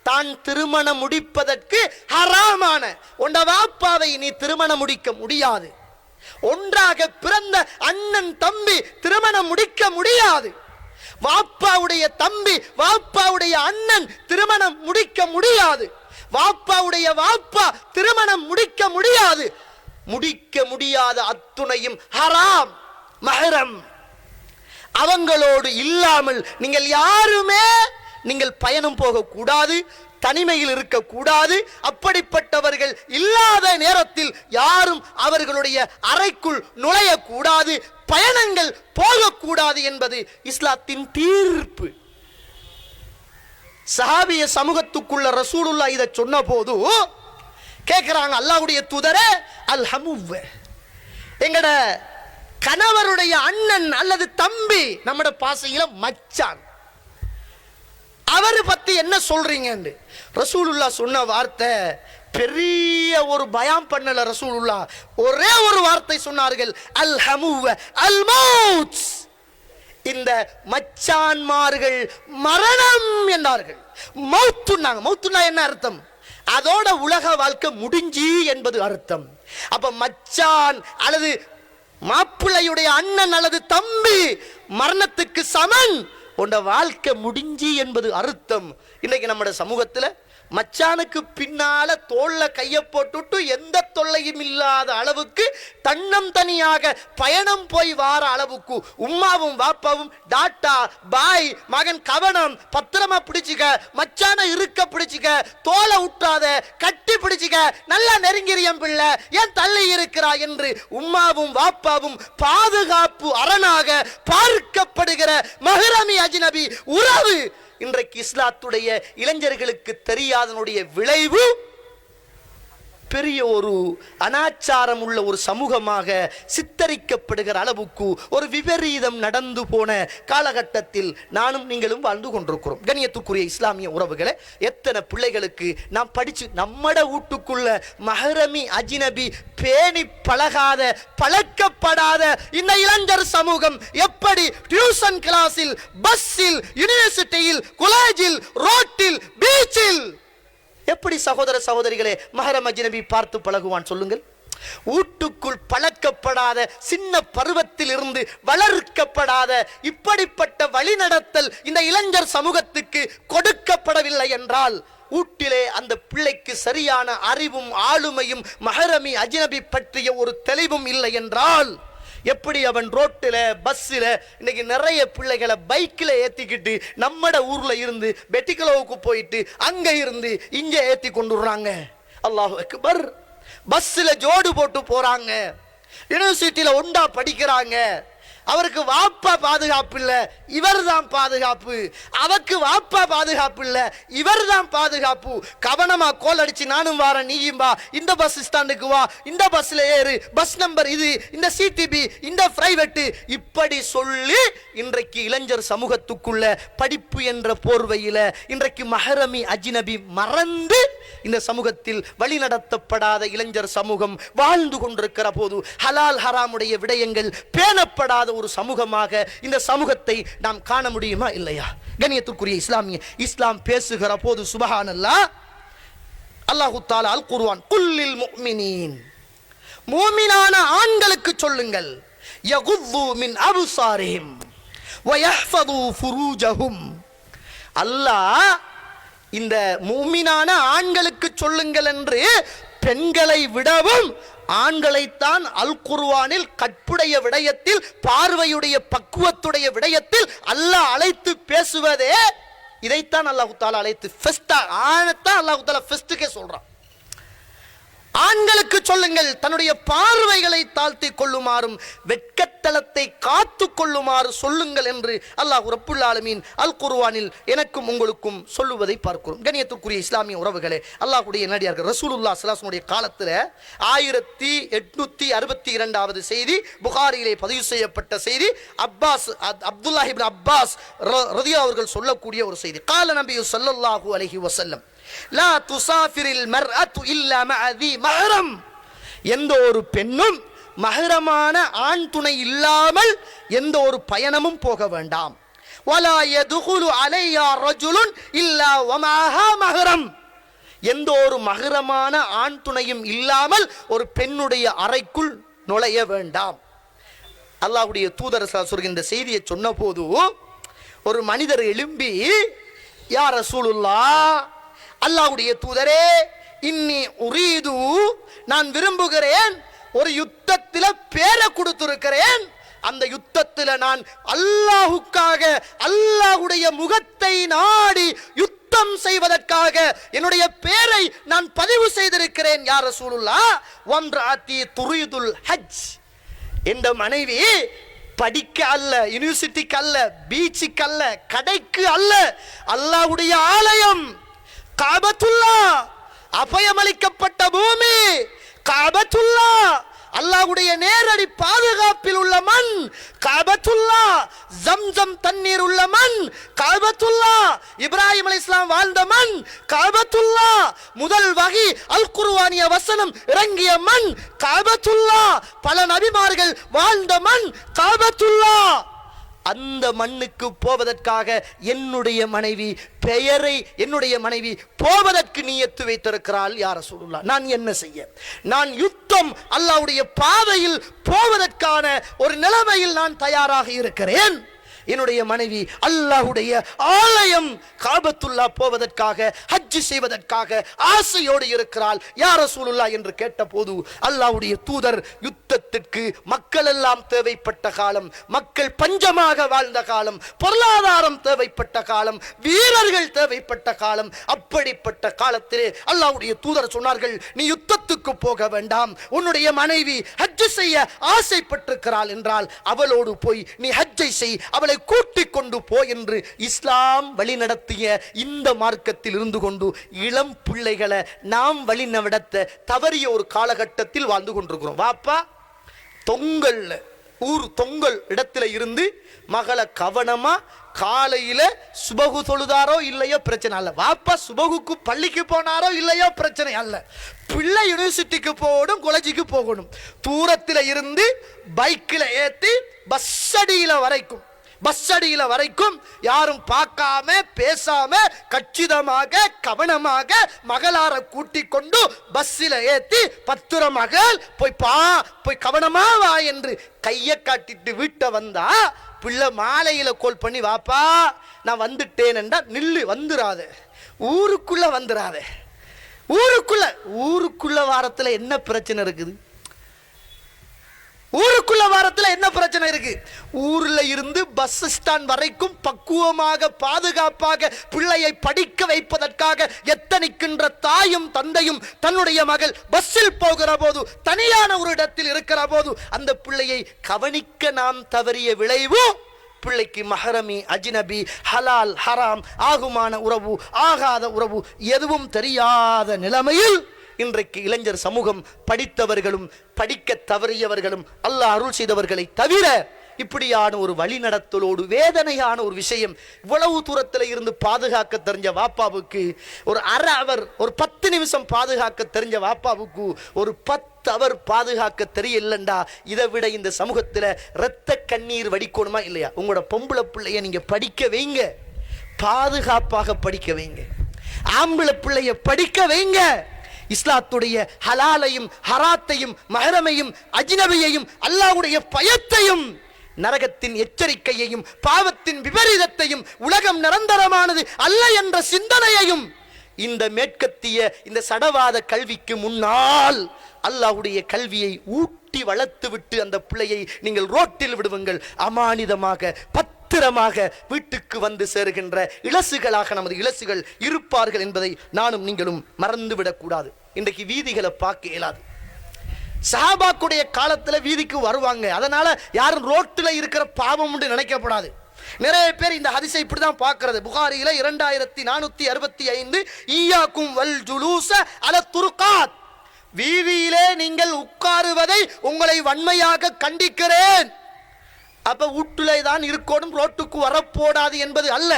தான் திருமணம் முடிப்பதற்கு ஹராமான உண்ட வாப்பாவை நீ திருமணம் முடிக்க முடியாது. ஒன்றாக பிறந்த அண்ணன் தம்பி திருமணம் முடிக்க முடியாது. வாப்பாவுடைய தம்பி வாப்பாவுடைய அண்ணன் திருமணம் முடிக்க முடியாது. வாப்பாவுடைய வாப்பா திருமணம் முடிக்க முடியாது. முடிக்க முடியாத அத்துணையும் ஹராம், மஹரம். அவங்களோடு இல்லாமல் நீங்கள் யாருமே நீங்கள் பயணம் போகக்கூடாது, தனிமையில் இருக்கக்கூடாது. அப்படிப்பட்டவர்கள் இல்லாத நேரத்தில் யாரும் அவர்களுடைய அறைக்குள் நுழையக்கூடாது, பயணங்கள் போகக்கூடாது என்பது இஸ்லாத்தின் தீர்ப்பு. சஹாபிய சமூகத்துக்குள்ள ரசூலுல்லாஹ் இதை சொன்ன போது கேட்கிறாங்க, அல்லாஹ்வுடைய தூதரே, அல் ஹமுவ், எங்கட கணவருடைய அண்ணன் அல்லது தம்பி, நம்மட பாசையில மச்சான், அவரை பத்தி என்ன சொல்றீங்க? ரசூலுல்லாஹ் சொன்ன வார்த்தை பெரிய ஒரு பயம் பண்ணல. ரசூலுல்லாஹ் ஒரே ஒரு வார்த்தை சொன்னார்கள், அல் ஹமுவ அல் மௌத். இந்த மச்சான்மார்கள் மரணம் என்றார்கள். மௌத்துனாங்க. மௌத்துனா என்ன அர்த்தம்? அதோட உலக வாழ்க்கை முடிஞ்சி என்பது அர்த்தம். அப்ப மச்சான் அல்லது மாப்பிள்ளையுடைய அண்ணன் அல்லது தம்பி மரணத்துக்கு சமன், உண்ட வாழ்க்கை முடிஞ்சி என்பது அர்த்தம். இன்னைக்கு நம்ம சமூகத்தில் மச்சானுக்கு பின்னால தோல்ல கைய போட்டுட்டு எந்த தொல்லையும் இல்லாத அளவுக்கு தன்னம் தனியாக பயணம் போய் வார அளவுக்கு உம்மாவும் வாப்பாவும் டாட்டா பாய் மகன் கவனம் பத்திரமா பிடிச்சிக்க, மச்சான இருக்க பிடிச்சிக்க, தோலை விட்டாத, கட்டி பிடிச்சிக்க, நல்லா நெருங்கிறியம் பிள்ளை, ஏன் தள்ளி இருக்கிறா என்று உம்மாவும் வாப்பாவும் பாதுகாப்பு அரணாக பார்க்கப்படுகிற மஹ்ரமி அஜ்னபி உறவு இன்றைக்கு இஸ்லாத்துடைய இளைஞர்களுக்கு தெரியாதனுடைய விளைவு பெரிய ஒரு அனாச்சாரம் உள்ள ஒரு சமூகமாக சித்தரிக்கப்படுகிற அளவுக்கு ஒரு விபரீதம் நடந்து போன காலகட்டத்தில் நானும் நீங்களும் வாழ்ந்து கொண்டிருக்கிறோம். கண்ணியத்துக்குரிய இஸ்லாமிய உறவுகளை, எத்தனை பிள்ளைகளுக்கு நாம் படிச்சு நம்மட வீட்டுக்குள்ள மஹ்ரமி அஜ்னபி பேணி பழகாத பழக்கப்படாத இந்த இளைஞர் சமூகம் எப்படி டியூஷன் கிளாஸில், பஸ்ஸில், யூனிவர்சிட்டியில், காலேஜில், ரோட்டில், பீச்சில் எப்படி சகோதர சகோதரிகளே மஹரம் அஜ்னபி பார்த்து பழகுவான் சொல்லுங்கள்? வீட்டுக்குள் பழக்கப்படாத, சின்ன பருவத்தில் இருந்து வளர்க்கப்படாத இப்படிப்பட்ட வழிநடத்தல் இந்த இளைஞர் சமூகத்துக்கு கொடுக்கப்படவில்லை என்றால், வீட்டிலே அந்த பிள்ளைக்கு சரியான அறிவும் ஆளுமையும் மஹரமி அஜ்னபி பற்றிய ஒரு தெளிவும் இல்லை என்றால், எப்படி அவன் ரோட்டில் பஸ்ஸில் இன்னைக்கு நிறைய பிள்ளைகளை பைக்கில் ஏற்றிக்கிட்டு நம்மட ஊர்ல இருந்து பெட்டிக்கலோவுக்கு போயிட்டு அங்க இருந்து இங்க ஏற்றி கொண்டுறாங்க. அல்லாஹு அக்பர். பஸ்ஸில் ஜோடு போட்டு போறாங்க, யூனிவர்சிட்டியில ஒண்டா படிக்கிறாங்க. அவருக்கு வாப்பா பாதுகாப்பு இல்ல, இவர் தான் பாதுகாப்பு. அவருக்கு வாப்பா பாதுகாப்பு இல்ல, இவர் தான் பாதுகாப்பு. கவனமா கோல் அடிச்சு நானும் வாரேன், நீயும் வா, இந்த பஸ் ஸ்டாண்டுக்கு வா, இந்த பஸ்ல ஏறு, பஸ் நம்பர் இது, இந்த சிடிபி, இந்த பிரைவேட், இப்படி சொல்லி இன்றைக்கு இளைஞர் சமூகத்துக்குள்ள படிப்பு என்ற போர்வையில இன்றைக்கு மஹரமி அஜ்னபி மறந்து இந்த சமூகத்தில் வழிநடத்தப்படாத இளைஞர் சமூகம் வாழ்ந்து கொண்டிருக்கிற போது ஹலால் ஹராமுடைய விடயங்கள் பேணப்படாத ஒரு சமூகமாக இந்த சமூகத்தை நாம் காண முடியுமா இல்லையா? கண்ணியத்துக்குரிய இஸ்லாமிய இஸ்லாம் பேசுகிற போது சுப்ஹானல்லாஹ், அல்லாஹு தஆலா அல் குர்ஆன் குல்லில் முஃமினீன், மூமினான ஆண்களுக்கு சொல்லுங்கள், யகுது மின் அப்சாரிஹிம் வ யஹ்ஃபது ஃபுரூஜஹும். அல்லாஹ் இந்த மூமினான ஆண்களுக்கு சொல்லுங்கள் என்று பெண்களை விடவும் ஆண்களைத்தான் அல் குர்ஆனில் கற்புடைய விடயத்தில், பார்வையுடைய பக்குவத்துடைய விடயத்தில் அல்லாஹ் அழைத்து பேசுவதே இதைத்தான். அல்லாஹ் தஆலா அழைத்து ஃபெஸ்டா ஆனத்தான் அல்லாஹ் தஆலா ஃபெஸ்டுக்கே சொல்றான். ஆண்களுக்கு சொல்லுங்கள், தன்னுடைய பார்வைகளை தாழ்த்தி கொள்ளுமாறும் வெட்கத்தலத்தை காத்து கொள்ளுமாறு சொல்லுங்கள் என்று அல்லாஹ் ரப்புல் ஆலமீன் அல் குர்ஆனில் எனக்கும் உங்களுக்கும் சொல்லுவதை பார்க்கிறோம். கண்ணியத்துக்குரிய இஸ்லாமிய உறவுகளே, அல்லாஹ்வுடைய நடிகார்கள் ரசூலுல்லாஹ் ஸல்லல்லாஹு அலைஹி வஸல்லம் காலத்தில் 1862வது செய்தி, புகாரியிலே பதிவு செய்யப்பட்ட செய்தி, அப்துல்லாஹ் இப்னு அப்பாஸ் ரலியல்லாஹு அவர்கள் சொல்லக்கூடிய ஒரு செய்தி. கால நபி ஸல்லல்லாஹு அலைஹி வஸல்லம், லா துசாஃபிரில் மர்அத்து இல்லா மஅ தி மஹரம். எந்த ஒரு பெண்ணும் மஹரமான ஆண் துணை இல்லாமல் எந்த ஒரு பயணமும் போக வேண்டாம். வலா யதுகுலு அலையா ரஜுலுன் இல்லா வமஹா மஹரம். எந்த ஒரு மஹரமான ஆண் துணையும் இல்லாமல் ஒரு பெண்ணுடைய அறைக்குள் நுழைய வேண்டாம். அல்லாஹ்வுடைய தூதர் சொல்கின்ற செய்தியை சொன்ன போது ஒரு மனிதர் எழும்பி, யா ரசூலுல்லாஹ், அல்லாஹ்வுடைய தூதரே, இன்னி உரீது, நான் விரும்புகிறேன், ஒரு யுத்தத்தில் பேரை கொடுத்திருக்கிறேன், அந்த யுத்தத்தில் நான் அல்லாஹுக்காக அல்லாஹ்வுடைய முகத்தை நாடி யுத்தம் செய்வதற்காக என்னுடைய பேரை நான் பதிவு செய்திருக்கிறேன். யா ரசூலுல்லாஹ், வம்ராத்தி துரீதுல் ஹஜ். இந்த மனைவி படிக்க அல்ல, யூனிவர்சிட்டிக்கு அல்ல, பீச்சுக்கு அல்ல, கடைக்கு அல்ல, அல்லாஹ்வுடைய ஆலயம் காபத்துல்லா, அபயமளிக்கப்பட்ட பூமி காபத்துல்லா, அல்லாஹ்வுடைய நேரடி பாதுகாப்பில் உள்ள மண் கஅபத்துல்லா. ஜம்சம் தண்ணீர் உள்ள மண் கஅபத்துல்லா. இப்ராஹிம் அலைஹிஸ்ஸலாம் வாழ்ந்த மண் கஅபத்துல்லா. முதல் வஹி அல் குர்ஆனிய வசனம் இறங்கிய மண் கஅபத்துல்லா. பல நபிமார்கள் வாழ்ந்த மண் கஅபத்துல்லா. அந்த மண்ணுக்கு போவதற்காக என்னுடைய மனைவி போவதற்கு நியத்து வைத்திருக்கிறாள் யா ரசூலுல்லாஹ். நான் என்ன செய்ய? நான் யுத்தம் அல்லாஹ்வுடைய பாதையில் போவதற்கான ஒரு நிலைமையில் நான் தயாராக இருக்கிறேன். என்னுடைய மனைவி அல்லாஹ்வுடைய ஆலயம் காபத்துல்லா போவதற்காக ஹஜ் செய்வதற்காக ஆசையோடு இருக்கிறாள் யா ரசூலுல்லாஹ் என்று கேட்டபோது அல்லாஹ்வுடைய தூதர் யுத்தத்திற்கு மக்கள் எல்லாம் தேவைப்பட்ட காலம், மக்கள் பஞ்சமாக வாழ்ந்த காலம், பொருளாதாரம் தேவைப்பட்ட காலம், வீரர்கள் தேவைப்பட்ட காலம், அப்படிப்பட்ட காலத்திலே அல்லாஹ்வுடைய தூதர் சொன்னார்கள், நீ யுத்தத்துக்கு போக வேண்டாம், உன்னுடைய மனைவி ஹஜ் செய்ய ஆசைப்பட்டிருக்கிறாள் என்றால் அவளோடு போய் நீ ஹஜ்ஜை செய், அவளை கூட்டிக் கொண்டு போ என்று இஸ்லாம் வழி நடத்திய இந்த மார்க்கத்தில் இருந்து கொண்டு இளம் பிள்ளைகளை நாம் வழி நடத்த தவறிய ஒரு காலகட்டத்தில் வாழ்ந்து கொண்டிருக்கிறோம். வாப்பா தொங்கல் இடத்துல இருந்து மகளை கவனமா காலையில சுபகு தொழுதாரோ இல்லையோ பிரச்சனை அல்ல. வாப்பா சுபகுக்கு பள்ளிக்கு போனாரோ இல்லையோ பிரச்சனை அல்ல. பிள்ளை யூனிவர்சிட்டிக்கு போகணும், காலேஜுக்கு போகணும். தூரத்தில் இருந்து பைக்கில் ஏற்றி பஸ் அடியில வரைக்கும் யாரும் பார்க்காம பேசாம கச்சிதமாக கவனமாக மகளார கூட்டிக் கொண்டு பஸ்ஸில் ஏத்தி பத்திரம் மகள் போய் கவனமா வா என்று கையை காட்டிட்டு வீட்டை வந்தா பிள்ளை மாலையில கோல் பண்ணி வாப்பா நான் வந்துட்டேன் என்றா நில்லு, வந்துராத, ஊருக்குள்ள வந்துராத. ஊருக்குள்ள வாரத்துல என்ன பிரச்சனை இருக்குது? ஊருக்குள்ள வாரத்தில் என்ன பிரச்சனை இருக்கு? ஊர்ல இருந்து பஸ் ஸ்டாண்ட் வரைக்கும் பக்குவமாக பாதுகாப்பாக பிள்ளையை படிக்க வைப்பதற்காக எத்தனிக்கின்ற தாயும் தந்தையும் தன்னுடைய மகள் பஸ்ஸில் போகிற போது தனியான ஒரு இடத்தில் இருக்கிற போது அந்த பிள்ளையை கவனிக்க நாம் தவறிய விளைவு பிள்ளைக்கு மஹரமி, அஜ்னபி, ஹலால், ஹராம், ஆகுமான உறவு, ஆகாத உறவு எதுவும் தெரியாத நிலைமையில் இன்றைக்கு இளைஞர் சமூகம் படித்தவர்களும் படிக்க தவறியவர்களும் அல்லாஹ் அருள் செய்தவர்களை தவிர இப்படியான ஒரு வழிநடத்தலோடு வேதனையான ஒரு விஷயம். இவ்வளவு தூரத்தில் இருந்து பாதுகாக்க தெரிஞ்ச வாப்பாவுக்கு ஒரு அரை அவர், ஒரு 10 நிமிஷம் பாதுகாக்க தெரிஞ்ச வாப்பாவுக்கு ஒரு 10 அவர் பாதுகாக்க தெரியலண்டா இதை விட இந்த சமூகத்தில் இரத்த கண்ணீர் வடிக்கணுமா இல்லையா? உங்களோட பொம்பளை பிள்ளைய நீங்க படிக்க வைங்க, பாதுகாப்பாக படிக்க வைங்க. ஆம்பளை பிள்ளைய படிக்க வைங்க. இஸ்லாத்துடைய ஹலாலையும் ஹராத்தையும் மஹரமையும் அஜ்னபியையும் அல்லாஹ்வுடைய பயத்தையும் நரகத்தின் எச்சரிக்கையையும் பாவத்தின் விபரீதத்தையும் உலகம் நிரந்தரமானது அல்ல என்ற சிந்தனையையும் இந்த மேற்கத்திய இந்த சடவாத கல்விக்கு முன்னால் அல்லாஹ்வுடைய கல்வியை ஊட்டி வளர்த்து விட்டு அந்த பிள்ளையை நீங்கள் ரோட்டில் விடுவீங்கள். அமானிதமாக பத்திரமாக வீட்டுக்கு வந்து சேருகின்ற இலசுகளாக நமது இலசுகள் இருப்பார்கள் என்பதை நானும் நீங்களும் மறந்துவிடக் கூடாது. இன்றைக்கு வீதிகளை பார்க்க இயலாது. சஹாபாக்குடைய காலத்துல வீதிக்கு வருவாங்க, அதனால யாரும் ரோட்டில் இருக்கிற பாவம் என்று நினைக்கப்படாது. நிறைய பேர் இந்த ஹதீஸை இப்படிதான் பார்க்கிறது. புகாரியில 2465 ஈயாக்கும் வல் ஜுலூஸ அல துருகாத், வீதியிலே நீங்கள் உட்காருவதை உங்களை வன்மையாக கண்டிக்கிறேன். அப்ப வீட்டுல தான் இருக்கணும், ரோட்டுக்கு வரப்போடாது என்பது அல்ல.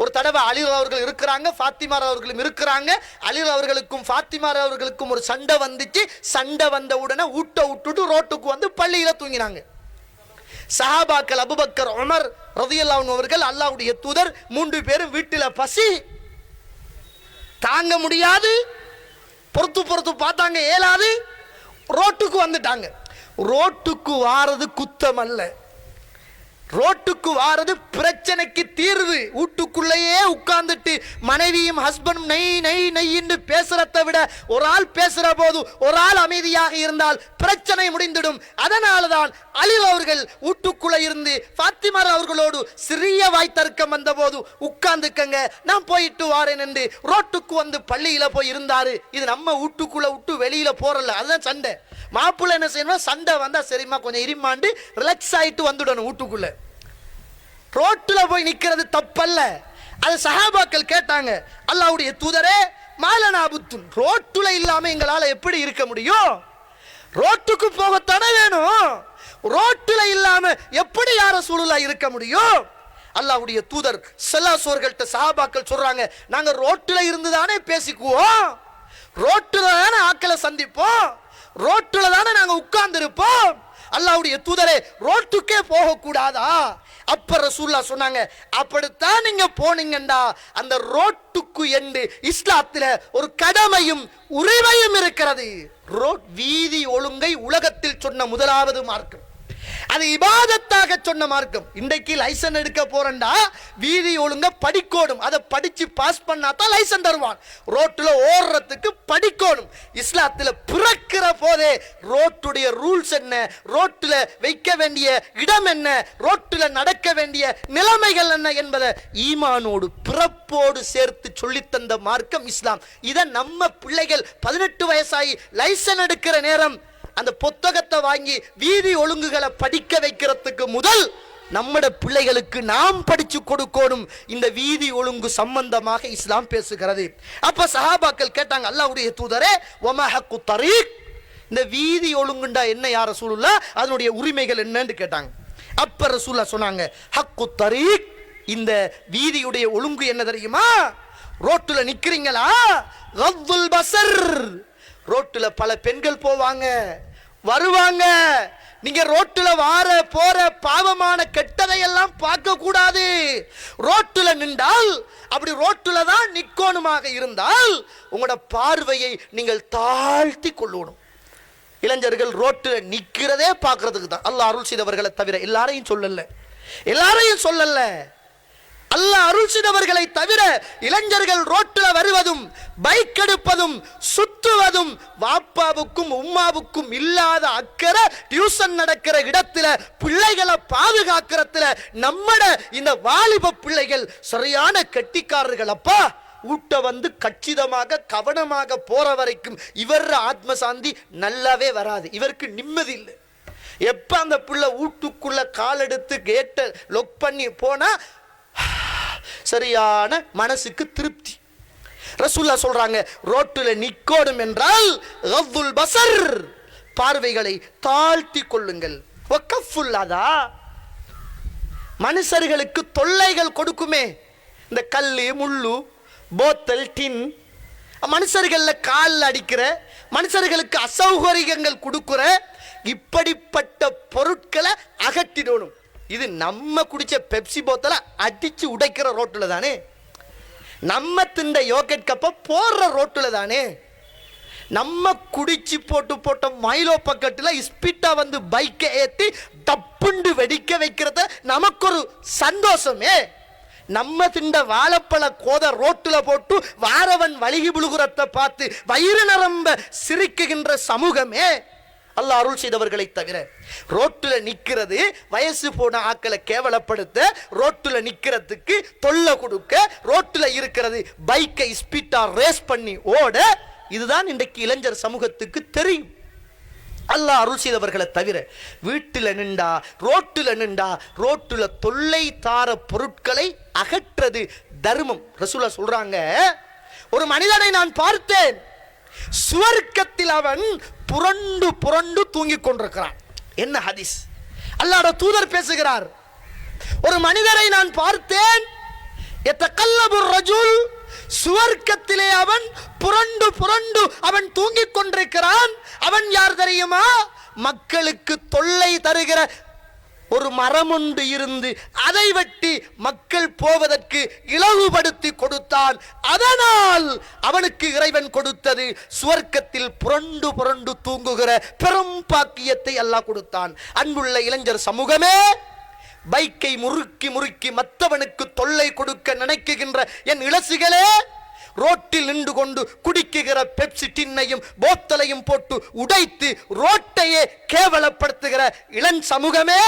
ஒரு தடவை அலி அவர்கள் இருக்கிறாங்க, ஃபாத்திமா அவர்களும் இருக்கிறாங்க. அலி அவர்களுக்கும் ஃபாத்திமா அவர்களுக்கும் ஒரு சண்டை வந்துச்சு. சண்டை வந்த உடனே ஊட்ட விட்டுட்டு ரோட்டுக்கு வந்து பள்ளியில தூங்கினாங்க. சஹாபாக்கள் அபூபக்கர், உமர் ரலியல்லாஹு அன்ஹு அவர்கள், அல்லாஹ்வுடைய தூதர் 3 பேரும் வீட்டில பசி தாங்க முடியாது, பொறுத்து பார்த்தாங்க, ஏலாது, ரோட்டுக்கு வந்துட்டாங்க. ரோட்டுக்கு வாரது குத்தம் அல்ல, ரோட்டுக்கு வாரது பிரச்சனைக்கு தீர்வு. வீட்டுக்குள்ளேயே உட்கார்ந்துட்டு மனைவியும் ஹஸ்பண்டும் நெய் என்று பேசுறதை விட ஒரு ஆள் பேசுற போது ஒரு ஆள் அமைதியாக இருந்தால் பிரச்சனை முடிந்துடும். அதனால்தான் அலி அவர்கள் வீட்டுக்குள்ள இருந்து ஃபாத்திமா அவர்களோடு சிறிய வாய்த்தர்க்கம் வந்த போது உட்கார்ந்துக்கங்க நான் போயிட்டு வாரேன் என்று ரோட்டுக்கு வந்து பள்ளியில போய் இருந்தாரு. இது நம்ம வீட்டுக்குள்ள விட்டு வெளியில போறல, அதுதான் சண்டை. மாப்பிள்ளை என்ன செய்யணும், சண்டை வந்தா சரிம்மா கொஞ்சம் இருமாண்டு ரிலாக்ஸ் ஆயிட்டு வந்துடணும் வீட்டுக்குள்ள. ரோட்டுல போய் நிக்கிறது தப்பல்ல. அது சஹாபாக்கள் கேட்டாங்க, அல்லாஹ்வுடைய தூதரே மாலனா புத்துன், ரோட்டுல இல்லாம எங்களால எப்படி இருக்க முடியும்? ரோட்டுக்கு போகத்தானே வேணும். ரோட்டுல இல்லாம எப்படி யார ரசூலுல்லாஹ் இருக்க முடியும்? அல்லாஹ்வுடைய தூதர் ஸல்லல்லாஹு அலைஹி வஸல்லம் சஹாபாக்கள் சொல்றாங்க, நாங்க ரோட்டுல இருந்து தானே பேசிக்குவோம், ரோட்டுல தானே ஆட்களை சந்திப்போம், ரோட்டுல தானே நாங்க உட்கார்ந்து இருப்போம். அல்லாஹ்வுடைய தூதரே ரோட்டுக்கே போக கூடாதா? அப்ப ரசூலுல்லாஹ் சொன்னாங்க, அப்படித்தான் நீங்க போனீங்கண்டா அந்த ரோட்டுக்கு என்று இஸ்லாத்துல ஒரு கடமையும் உரிமையும் இருக்கிறது. வீதி ஒழுங்கை உலகத்தில் சொன்ன முதலாவது மார்க்கம், அது இபாதத்தாக சொன்ன மார்க்கம். இன்றைக்கு லைசன் எடுக்க போறண்டா வீதி ஒழுங்க படிக்கணும், அதை படிச்சு பாஸ் பண்ணா தான் லைசன் தருவான். ரோட்டுல ஓடுறதுக்கு படிக்கணும். இஸ்லாத்துல பிறக்கிற போதே ரோட்டுடைய ரூல்ஸ் என்ன, ரோட்டுல வைக்க வேண்டிய இடம் என்ன, ரோட்டுல நடக்க வேண்டிய நிலைமைகள் என்ன என்பதை ஈமானோடு பிறப்போடு சேர்த்து சொல்லித்தந்த மார்க்கம் இஸ்லாம். இதை நம்ம பிள்ளைகள் 18 வயசாகி லைசன் எடுக்கிற நேரம் அந்த புத்தகத்தை வாங்கி வீதி ஒழுங்குகளை படிக்க வைக்கிறதுக்கு முதல் நம்மட பிள்ளைகளுக்கு நாம் படிச்சு கொடுக்கணும். இந்த வீதி ஒழுங்கு சம்பந்தமாக இஸ்லாம் பேசுகிறது. அப்ப சஹாபாக்கள் கேட்டாங்க, அல்லாஹ்வுடைய தூதரே வமா ஹக்கு தரீக், இந்த வீதி ஒழுங்குண்டா என்ன யா ரசூலுல்லாஹ், அதனுடைய உரிமைகள் என்னன்னு கேட்டாங்க. அப்ப ரசூலுல்லாஹ் சொன்னாங்க, ஹக்கு தரீக், இந்த வீதியுடைய ஒழுங்கு என்ன தெரியுமா? ரோட்டுல நிக்கிறீங்களா, கத்துல் பஸர், ரோட்டுல பல பெண்கள் போவாங்க வருவாங்க, நீங்க ரோட்டுல வார போற பாவமான கெட்டதை எல்லாம் பார்க்க கூடாது. ரோட்டுல நின்றால், அப்படி ரோட்டுல தான் நிக்கோணுமாக இருந்தால் உங்களோட பார்வையை நீங்கள் தாழ்த்தி கொள்ளணும். இளைஞர்கள் ரோட்டுல நிக்கிறதே பார்க்கிறதுக்கு தான். அல்லாஹ் அருள் செய்தவர்களை தவிர எல்லாரையும் சொல்லல, அல்லாஹ் அருள் செய்தவர்களை தவிர இளைஞர்கள் ரோட்டுல வருவதும் பைக் எடுப்பதும் சுற்றுவதும் வாப்பாவுக்கும் உம்மாவுக்கும் இல்லாத அக்கறை. டியூஷன் நடக்கிற இடத்துல பிள்ளைகளை பாதுகாக்கிறதுல நம்மட இந்த வாலிப பிள்ளைகள் சரியான கெட்டிக்காரர்கள். அப்பா ஊட்ட வந்து கச்சிதமாக கவனமாக போற வரைக்கும் இவர் ஆத்ம சாந்தி நல்லாவே வராது, இவருக்கு நிம்மதி இல்லை. எப்ப அந்த பிள்ளை வீட்டுக்குள்ள கால் எடுத்து கேட்ட லொக் பண்ணி போனா சரியான மனசுக்கு திருப்தி. ரசூலுல்லாஹ் சொல்றாங்க, ரோட்டுல நிக்கோடும் என்றால் கத்துல் பஸர், பார்வைகளை தாழ்த்தி கொள்ளுங்கள். வகஃபுல்லாதா, மனுஷர்களுக்கு தொல்லைகள் கொடுக்குமே இந்த கல்லு முள்ளு போத்தல் டின், மனுஷர்கள்ல கால் அடிக்கிற, மனுஷர்களுக்கு அசௌகரியங்கள் கொடுக்கிற இப்படிப்பட்ட பொருட்களை அகற்றிடணும். இது நம்ம குடிச்ச பெப்சி போத்தல அடிச்சு உடைக்கிற ரோட்டுல தானே, நம்ம திண்ட யோகட் கப்ப போடுற ரோட்டுல தானே, நம்ம குடிச்சு போட்ட மைலோ பக்கத்துல ஸ்பீட்டா வந்து பைக்கை ஏத்தி தப்புண்டு வெடிக்க வைக்கிறத நமக்கு ஒரு சந்தோஷமே. நம்ம திண்ட வாழைப்பழ கோத ரோட்டுல போட்டு வாரவன் வலிகி புழுகுறத பார்த்து வயிறு நரம்ப சிரிக்குகின்ற சமூகமே அல்லாஹ் அருள் செய்தவர்களை தவிர. ரோட்டுல நிக்கிறது வயசு போன ஆக்களை கேவலப்படுத்த, ரோட்டுல நிக்கிறதுக்கு தொல்லை கொடுக்க, ரோட்டுல இருக்கிறது பைக்கை ஸ்பீட்டா ரேஸ் பண்ணி ஓட, இதுதான் இன்றைக்கு இளைஞர் சமூகத்துக்கு தெரியும். அல்லாஹ் அருள் செய்தவர்களை தவிர வீட்டுல நின்றா ரோட்டுல தொல்லை தார பொருட்களை அகற்றது தர்மம். ரசூலுல்லாஹ் சொல்றாங்க, ஒரு மனிதனை நான் பார்த்தேன், சுவர்க்கத்தில் அவன் புரண்டு புரண்டு தூங்கிக் கொண்டிருக்கிறான். என்ன ஹதீஸ், அல்லாஹ்வுடைய தூதர் பேசுகிறார். ஒரு மனிதரை நான் பார்த்தேன், யதகல்லபு ரஜுல், சுவர்க்கத்திலே அவன் புரண்டு புரண்டு அவன் தூங்கிக் கொண்டிருக்கிறான். அவன் யார் தெரியுமா? மக்களுக்கு தொல்லை தருகிற ஒரு மரம் ஒன்று இருந்து அதை வெட்டி மக்கள் போவதற்கு இலகுபடுத்தி கொடுத்தான். அதனால் அவனுக்கு இறைவன் கொடுத்தது சுவர்க்கத்தில் புரண்டு புரண்டு தூங்குகிற பெரும் பாக்கியத்தை அல்லாஹ் கொடுத்தான். அன்புள்ள இளைஞர் சமூகமே, பைக்கை முறுக்கி முறுக்கி மற்றவனுக்கு தொல்லை கொடுக்க நினைக்குகின்ற என் இளசிகளே, ரோட்டில் நின்று கொண்டு குடிக்குகிற பெப்சி டின்னையும் போத்தலையும் போட்டு உடைத்து ரோட்டையே கேவலப்படுத்துகிற இளம் சமூகமே,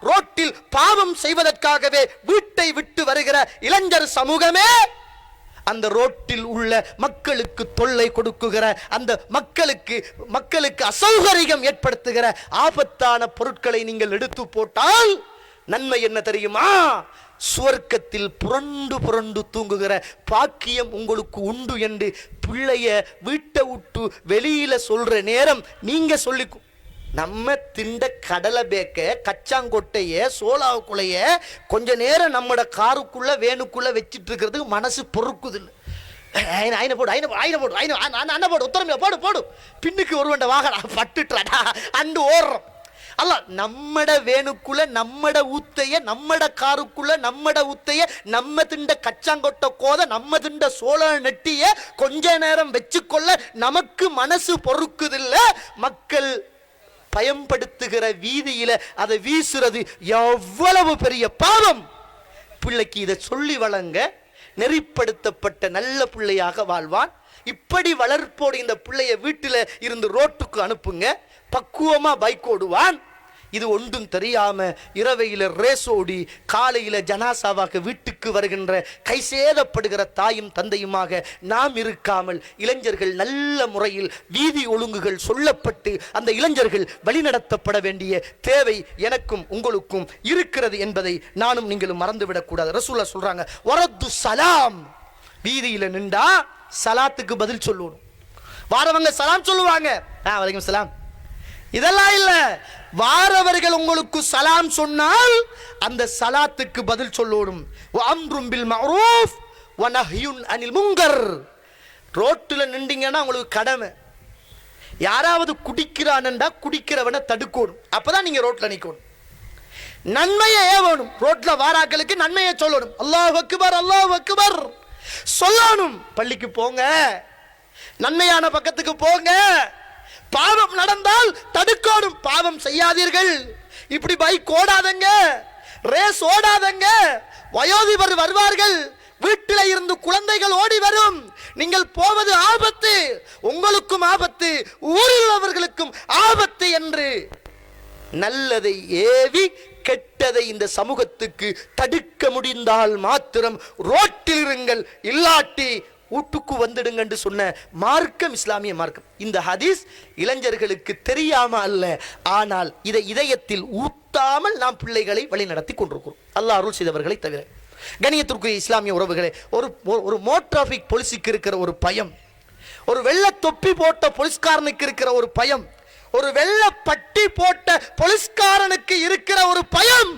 ரோட்டில் பாவம் செய்வதற்காகவே வீட்டை விட்டு வருகிற இளைஞர் சமூகமே, அந்த ரோட்டில் உள்ள மக்களுக்கு தொல்லை கொடுக்குகிற, அந்த மக்களுக்கு அசௌகரியம் ஏற்படுத்துகிற ஆபத்தான பொருட்களை நீங்கள் எடுத்து போட்டால் நன்மை என்ன தெரியுமா? சுவர்க்கத்தில் புரண்டு புரண்டு தூங்குகிற பாக்கியம் உங்களுக்கு உண்டு என்று பிள்ளைய வீட்டை விட்டு வெளியில சொல்ற நேரம் நீங்க சொல்லிக்கும். நம்ம திண்ட கடலை பேக்க கச்சாங்கொட்டைய சோளாவுக்குள்ளைய கொஞ்ச நேரம் நம்மட காருக்குள்ள வேணுக்குள்ள வச்சிட்டு இருக்கிறதுக்கு மனசு பொறுக்குதில்லை. போடு பின்னுக்கு ஒருவண்ட வாகடா பட்டுட்டாடா அண்டு ஓடுறோம். அல்ல நம்மட வேணுக்குள்ள நம்மட ஊத்தைய நம்மட காருக்குள்ள நம்மட ஊத்தைய நம்ம திண்ட கச்சாங்கொட்ட கோத நம்ம திண்ட சோழ நெட்டிய கொஞ்ச நேரம் வச்சுக்கொள்ள நமக்கு மனசு பொறுக்குதில்ல. மக்கள் பயன்படுத்துகிற வீதியில அதை வீசுறது எவ்வளவு பெரிய பாவம். பிள்ளைக்கு இதை சொல்லி வழங்க நெறிப்படுத்தப்பட்ட நல்ல பிள்ளையாக வாழ்வான். இப்படி வளர்ப்போடு இந்த பிள்ளைய வீட்டில் இருந்து ரோட்டுக்கு அனுப்புங்க, பக்குவமா பைக் ஓடுவான். இது ஒன்றும் தெரியாம இரவையில ரேசோடி காலையில ஜனாசாவாக வீட்டுக்கு வருகின்ற கைசேதப்படுகிற தாயும் தந்தையுமாக நாம் இருக்காமல் இளைஞர்கள் நல்ல முறையில் வீதி ஒழுங்குகள் சொல்லப்பட்டு அந்த இளைஞர்கள் வழிநடத்தப்பட வேண்டிய தேவை எனக்கும் உங்களுக்கும் இருக்கிறது என்பதை நானும் நீங்களும் மறந்துவிடக் கூடாது. ரசூலுல்லாஹ் சொல்றாங்க, வரத்து சலாம், வீதியில நின்றா சலாத்துக்கு பதில் சொல்லணும். வாரவங்க சலாம் சொல்லுவாங்க, வலைக்கும் சலாம், இதெல்லாம் இல்ல. வாரவர்கள் உங்களுக்கு சலாம் சொன்னால் அந்த சலாத்துக்கு பதில் சொல்லணும். அம்ரும் பில் மஅரூஃப் வ நஹ்யுன் அனில் முன்கர். ரோட்டுல நின்றீங்கன்னா உங்களுக்கு கடமை. யாராவது குடிக்கிறான்டா குடிக்கிறவனை தடுக்கணும். அப்பதான் நீங்க ரோட்ல நிக்கணும். நன்மையை ஏவணும். ரோட்ல வாராக்களுக்கு நன்மையை சொல்லணும். அல்லாஹ் அக்பர் அல்லாஹ் அக்பர் சொல்லணும். பள்ளிக்கு போங்க, நன்மையான பக்கத்துக்கு போங்க. பாவம் நடந்தால் தடுக்கணும். பாவம் செய்யாதீர்கள். இப்படி பைக் ஓடாதங்க, ரேஸ் ஓடாதங்க. வயோதிபர் வருவார்கள், வீட்டில் இருந்து குழந்தைகள் ஓடி வரும். நீங்கள் போவது ஆபத்து, உங்களுக்கும் ஆபத்து, ஊரில் உள்ளவர்களுக்கும் ஆபத்து என்று நல்லதை ஏவி கெட்டதை இந்த சமூகத்துக்கு தடுக்க முடிந்தால் மாத்திரம் ரோட்டில் இருங்கள், இல்லாட்டி வீட்டுக்கு வந்துடுங்க என்று சொன்ன மார்க்கம் இஸ்லாமிய மார்க்கம். இந்த ஹதீஸ் இளைஞர்களுக்கு தெரியாம அல்ல, ஆனால் இதை இதயத்தில் ஊத்தாமல் நாம் பிள்ளைகளை வழி நடத்தி கொண்டிருக்கிறோம். அல்லாஹ் அருள் செய்தவர்களை தவிர. கணியத்திற்குரிய இஸ்லாமிய உறவுகளே, ஒரு மோட்டார் டிராபிக் போலீஸுக்கு இருக்கிற ஒரு பயம், ஒரு வெள்ள தொப்பி போட்ட போலீஸ்காரனுக்கு இருக்கிற ஒரு பயம், ஒரு வெள்ள பட்டி போட்ட போலீஸ்காரனுக்கு இருக்கிற ஒரு பயம்,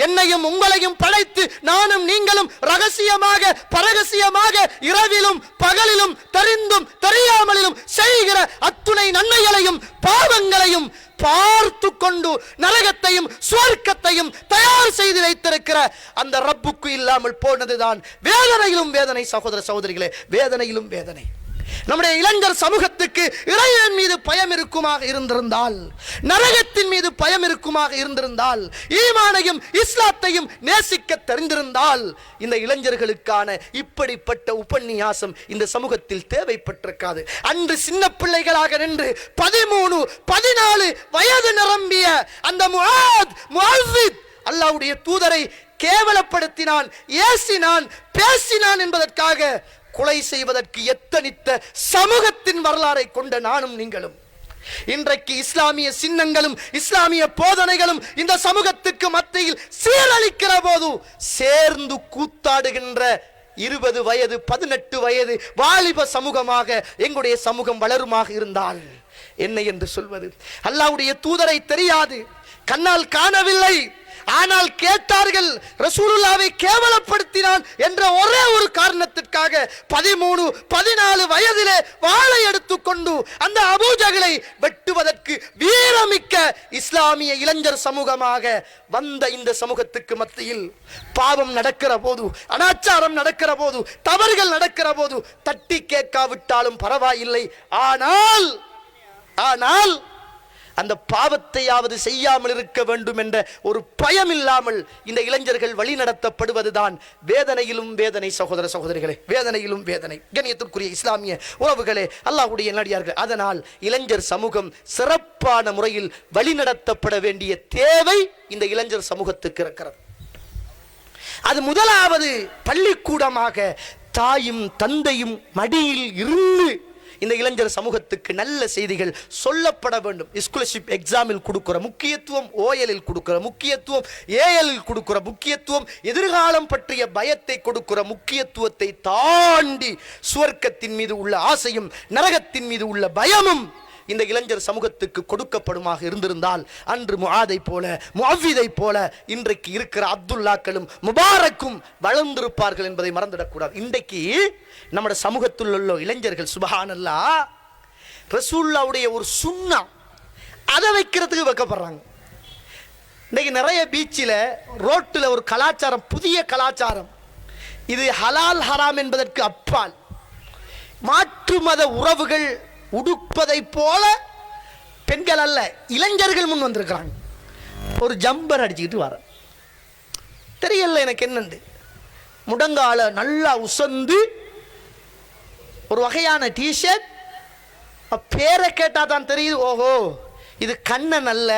என்னையும் உங்களையும் படைத்து நானும் நீங்களும் ரகசியமாக பரகசியமாக இரவிலும் பகலிலும் தெரிந்தும் தெரியாமலும் செய்கிற அத்துணை நன்மைகளையும் பாவங்களையும் பார்த்து கொண்டு நரகத்தையும் சுவர்க்கத்தையும் தயார் செய்து வைத்திருக்கிற அந்த ரப்புக்கு இல்லாமல் போனதுதான் வேதனையிலும் வேதனை. சகோதர சகோதரிகளே, வேதனையிலும் வேதனை. நம்முடைய இளைஞர் சமூகத்துக்கு இறைவன் மீது பயம் இருக்குமாக இருந்திருந்தால், நரகத்தின் மீது பயம் இருக்குமாக இருந்திருந்தால், ஈமானையும் இஸ்லாத்தையும் நேசிக்க தெரிந்திருந்தால், இந்த இளைஞர்களுக்கான இப்படிப்பட்ட உபன்யாசம் இந்த சமூகத்தில் தேவைப்பட்டிருக்காது. அன்று சின்ன பிள்ளைகளாக நின்று 13, 14 வயது நிரம்பிய அந்த முஅவ்வித் அல்லாஹ்வுடைய தூதரை கேவலப்படுத்தினான், ஏசினான், பேசினான் என்பதற்காக கொலை செய்வதற்கு எத்தனித்த சமூகத்தின் வரலாறை கொண்ட நானும் நீங்களும் இன்றைக்கு இஸ்லாமிய சின்னங்களும் இஸ்லாமிய போதனைகளும் இந்த சமூகத்துக்கு மத்தியில் சீரழிக்கிற போது சேர்ந்து கூத்தாடுகின்ற 20 வயது 18 வயது வாலிப சமூகமாக எங்களுடைய சமூகம் வளருமாக இருந்தால் என்ன என்று சொல்வது? அல்லாஹ்வுடைய தூதரை தெரியாது, கண்ணால் காணவில்லை, ஆனால் கேட்டார்கள். ரசூலுல்லாவை கேவலப்படுத்தினான் என்ற ஒரே ஒரு காரணத்திற்காக 13, 14 வயதிலே வாளை எடுத்துக்கொண்டு அந்த அபூஜகளை வெட்டுவதற்கு வீரமிக்க இஸ்லாமிய இளைஞர் சமூகமாக வந்த இந்த சமூகத்துக்கு மத்தியில் பாவம் நடக்கிற போது, அனாச்சாரம் நடக்கிற போது, தவறுகள் நடக்கிற போது தட்டி கேட்காவிட்டாலும் பரவாயில்லை, ஆனால் அந்த பாவத்தையாவது செய்யாமல் இருக்க வேண்டும் என்ற ஒரு பயம் இல்லாமல் இந்த இளைஞர்கள் வழி நடத்தப்படுவதுதான் வேதனையிலும் வேதனை. சகோதர சகோதரிகளே, வேதனையிலும் வேதனை. கண்ணியத்திற்குரிய இஸ்லாமிய உறவுகளே, அல்லாஹ்வுடைய நல்லடியார்கள், அதனால் இளைஞர் சமூகம் சிறப்பான முறையில் வழி நடத்தப்பட வேண்டிய தேவை இந்த இளைஞர் சமூகத்துக்கு இருக்கிறது. அது முதலாவது பள்ளிக்கூடமாக தாயும் தந்தையும் மடியில் இருந்து இந்த இளைஞர் சமூகத்துக்கு நல்ல செய்திகள் சொல்லப்பட வேண்டும். ஸ்காலர்ஷிப் எக்ஸாமில் கொடுக்கிற முக்கியத்துவம், ஓஎலில் கொடுக்கிற முக்கியத்துவம், ஏஎலில் கொடுக்கிற முக்கியத்துவம், எதிர்காலம் பற்றிய பயத்தை கொடுக்கிற முக்கியத்துவத்தை தாண்டி சுவர்க்கத்தின் மீது உள்ள ஆசையும் நரகத்தின் மீது உள்ள பயமும் இந்த இளைஞர் சமூகத்துக்கு கொடுக்கப்படுமாக இருந்திருந்தால் அன்று முஆதை போல, முஅவ்விதை போல இன்றைக்கு இருக்கிற அப்துல்லாக்களும் முபாரக்கும் வளர்ந்திருப்பார்கள் என்பதை மறந்துடக்கூடாது. இன்றைக்கு நம்முடைய சமூகத்தில் உள்ள இளைஞர்கள் சுப்ஹானல்லாஹ் ரசூலுல்லாஹ்வுடைய ஒரு சுன்னா அதை வைக்கிறதுக்கு வைக்கப்படுறாங்க. இன்றைக்கு நிறைய பீச்சில் ரோட்டில் ஒரு கலாச்சாரம், புதிய கலாச்சாரம், இது ஹலால் ஹராம் என்பதற்கு அப்பால் மாற்று மத உறவுகள் உடுப்பதை போல பெண்கள் அல்ல இளைஞர்கள் முன் வந்திருக்கிறாங்க. ஒரு ஜம்பர் அடிச்சுக்கிட்டு வர தெரியல எனக்கு என்னண்டு, முடங்கால நல்லா உசந்து ஒரு வகையான டிஷர்ட், பேரை கேட்டா தான் தெரியுது, ஓஹோ இது கண்ணன் அல்ல,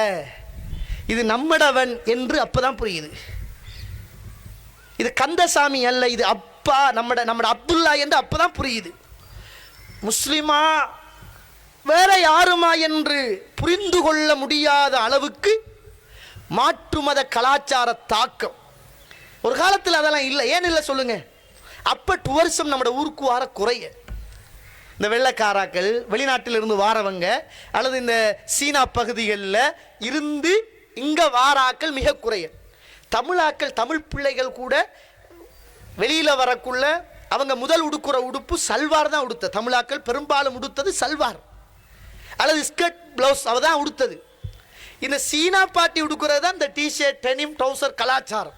இது நம்மடவன் என்று அப்பதான் புரியுது. இது கந்தசாமி அல்ல, இது அப்பா நம்மட அப்துல்லா என்று அப்பதான் புரியுது. முஸ்லிமா வேற யாருமா என்று புரிந்து கொள்ள முடியாத அளவுக்கு மாற்று மத கலாச்சார தாக்கம். ஒரு காலத்தில் அதெல்லாம் இல்லை. ஏன் இல்லை சொல்லுங்க? அப்ப டூரிசம் நம்ம ஊருக்கு வார குறைய, இந்த வெள்ளைக்காராக்கள் வெளிநாட்டிலிருந்து வாரவங்க அல்லது இந்த சீனா பகுதிகளில் இருந்து இங்க வாராக்கள் மிக குறைய. தமிழாக்கள், தமிழ் பிள்ளைகள் கூட வெளியில வரக்குள்ள அவங்க முதல் உடுக்கிற உடுப்பு சல்வார் தான் உடுத்த. தமிழாக்கள் பெரும்பாலும் உடுத்தது சல்வார் அல்லது ஸ்கர்ட் பிளவுஸ் அவ தான் உடுத்தது. இந்த சீனா பாட்டி உடுக்கிறது தான் இந்த டிஷர்ட், டெனிம், ட்ரௌசர் கலாச்சாரம்.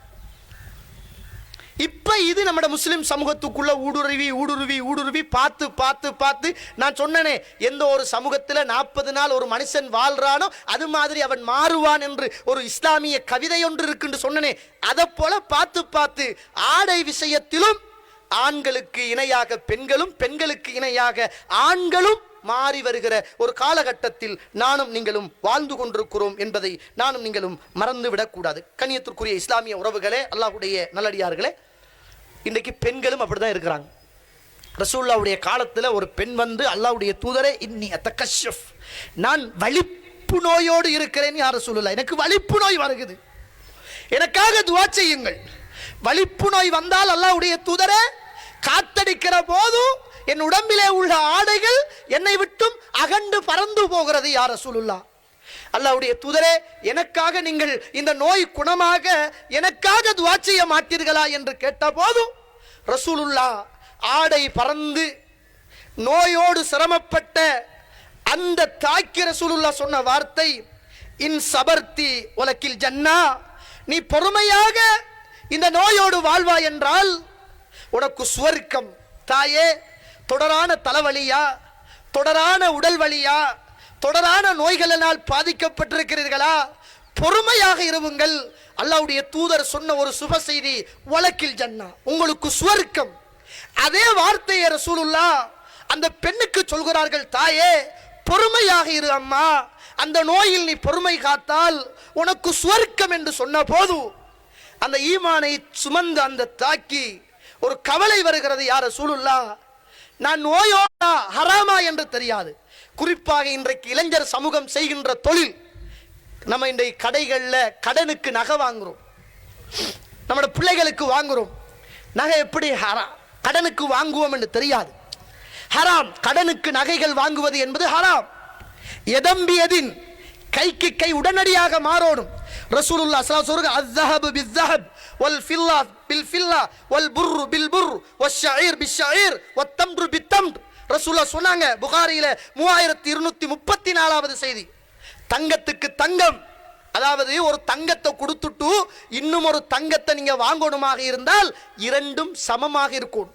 இப்ப இது நம்ம முஸ்லிம் சமூகத்துக்குள்ள ஊடுருவி ஊடுருவி ஊடுருவி பார்த்து பார்த்து பார்த்து நான் சொன்னேனே, எந்த ஒரு சமூகத்தில் 40 நாள் ஒரு மனுஷன் வாழ்றானோ அது மாதிரி அவன் மாறுவான் என்று ஒரு இஸ்லாமிய கவிதை ஒன்று இருக்குன்னு சொன்னனே, அதை போல பார்த்து பார்த்து ஆடை விஷயத்திலும் ஆண்களுக்கு இணையாக பெண்களும், பெண்களுக்கு இணையாக ஆண்களும் மாறி வருகிற ஒரு காலகட்டத்தில் நானும் நீங்களும் வாழ்ந்து கொண்டிருக்கிறோம் என்பதை நானும் நீங்களும் மறந்துவிடக் கூடாது. கண்ணியத்திற்குரிய இஸ்லாமிய உறவுகளே, அல்லாஹ்வுடைய நல்லடியார்களே, இன்றைக்கு பெண்களும் அப்படிதான் இருக்கிறாங்க. ரசூலுல்லாஹ்வுடைய காலத்தில் ஒரு பெண் வந்து, அல்லாஹ்வுடைய தூதரே இன்னி அத்தகஷ்ஷஃப், நான் வலிப்பு நோயோடு இருக்கிறேன் யா ரசூலுல்லாஹ், எனக்கு வலிப்பு நோய் வருகிறது, எனக்காக துஆ செய்யுங்கள். வலிப்பு நோய் வந்தால் அல்லாஹ்வுடைய தூதரே காத்தடிக்கிற போது என் உடம்பிலே உள்ள ஆடைகள் என்னை விட்டும் அகண்டு பறந்து போகிறது யா ரசூலுல்லாஹ். அல்லாஹ்வுடைய தூதரே, எனக்காக நீங்கள் இந்த நோய் குணமாக எனக்காக துஆ செய்ய மாட்டீர்களா என்று கேட்ட போது ரசூலுல்லாஹ் ஆடை பறந்து நோயோடு சிரமப்பட்ட அந்த தாக்கி ரசூலுல்லாஹ் சொன்ன வார்த்தை, இன் சபர்த்தி உலகில் ஜன்னா, நீ பொறுமையாக இந்த நோயோடு வாழ்வா என்றால் உனக்கு சுவர்க்கம். தாயே, தொடரான தலைவலியா, தொடரான உடல் வலியா, தொடரான நோய்களினால் பாதிக்கப்பட்டிருக்கிறீர்களா, பொறுமையாக இருவுங்கள். அல்லாஹ்வுடைய தூதர் சொன்ன ஒரு சுப செய்தி, வலக்கில் ஜன்னா, உங்களுக்கு சுவர்க்கம். அதே வார்த்தையை ரசூலுல்லாஹ் அந்த பெண்ணுக்கு சொல்கிறார்கள், தாயே பொறுமையாக இரு அம்மா, அந்த நோயில் நீ பொறுமை காத்தால் உனக்கு சுவர்க்கம் என்று சொன்ன போது அந்த ஈமானை சுமந்த அந்த தாக்கி ஒரு கவலை வருகிறது, யா ரசூலுல்லாஹ் நான் நோயோடா ஹராமா என்று தெரியாது. குறிப்பாக இன்றைக்கு இளைஞர் சமூகம் செய்கின்ற தொழில், நம்ம இன்றைக்கு கடைகளில் கடனுக்கு நகை வாங்குறோம், நம்மளோட பிள்ளைகளுக்கு வாங்குறோம். நகை எப்படி கடனுக்கு வாங்குவோம் என்று தெரியாது. ஹராம். கடனுக்கு நகைகள் வாங்குவது என்பது ஹராம். எதம்பியதின் கைக்கு கை உடனடியாக மாறோடும். ரசூலுல்லாஹ் ஸல்லல்லாஹு அலைஹி வஸல்லம் அஸ்ஸஹபு பிஸ்ஸஹப் வல் ஃபில்லா பில் ஃபில்லா வல் புர்ரு பில் புர்ர் வஷ்ஷஈர் பிஷ்ஷஈர் வத்தம்ரு பித்தம்ர். ரசூலுல்லாஹ் சொன்னாங்க, புகாரியில 3234வது செய்தி. தங்கத்துக்கு தங்கம், அதாவது ஒரு தங்கத்தை கொடுத்துட்டு இன்னும் ஒரு தங்கத்தை நீங்க வாங்கணுமாக இருந்தால் இரண்டும் சமமாக இருக்கும்.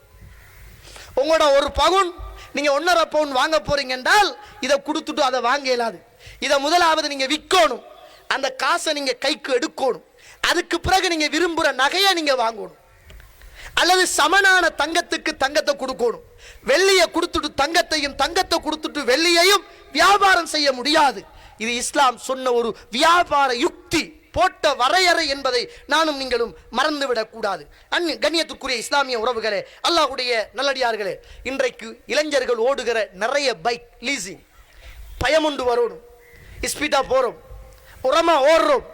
உங்களோட ஒரு பவுன் நீங்க 1.5 பவுன் வாங்க போறீங்க என்றால் இதை கொடுத்துட்டு அதை வாங்க இயலாது. இதை முதலாவது நீங்க விற்கணும், அந்த காசை நீங்க கைக்கு எடுக்கணும், அதுக்கு பிறகு நீங்க விரும்புற நகையை நீங்க வாங்கணும். அல்லது சமனான தங்கத்துக்கு தங்கத்தை கொடுக்கணும். வெள்ளியை கொடுத்துட்டு தங்கத்தையும், தங்கத்தை கொடுத்துட்டு வெள்ளியையும் வியாபாரம் செய்ய முடியாது. இது இஸ்லாம் சொன்ன ஒரு வியாபார யுக்தி. போட்ட வரையறை என்பதை நானும் நீங்களும் மறந்துவிடக் கூடாது. கண்ணியத்துக்குரிய இஸ்லாமிய உறவுகளே, அல்லாஹ்வுடைய நல்லடியார்களே, இன்றைக்கு இளைஞர்கள் ஓடுகிற நிறைய பைக் லீசிங், பயமுண்டு வரணும், ஸ்பீடா போறோம், உரமா ஓடுறோம்.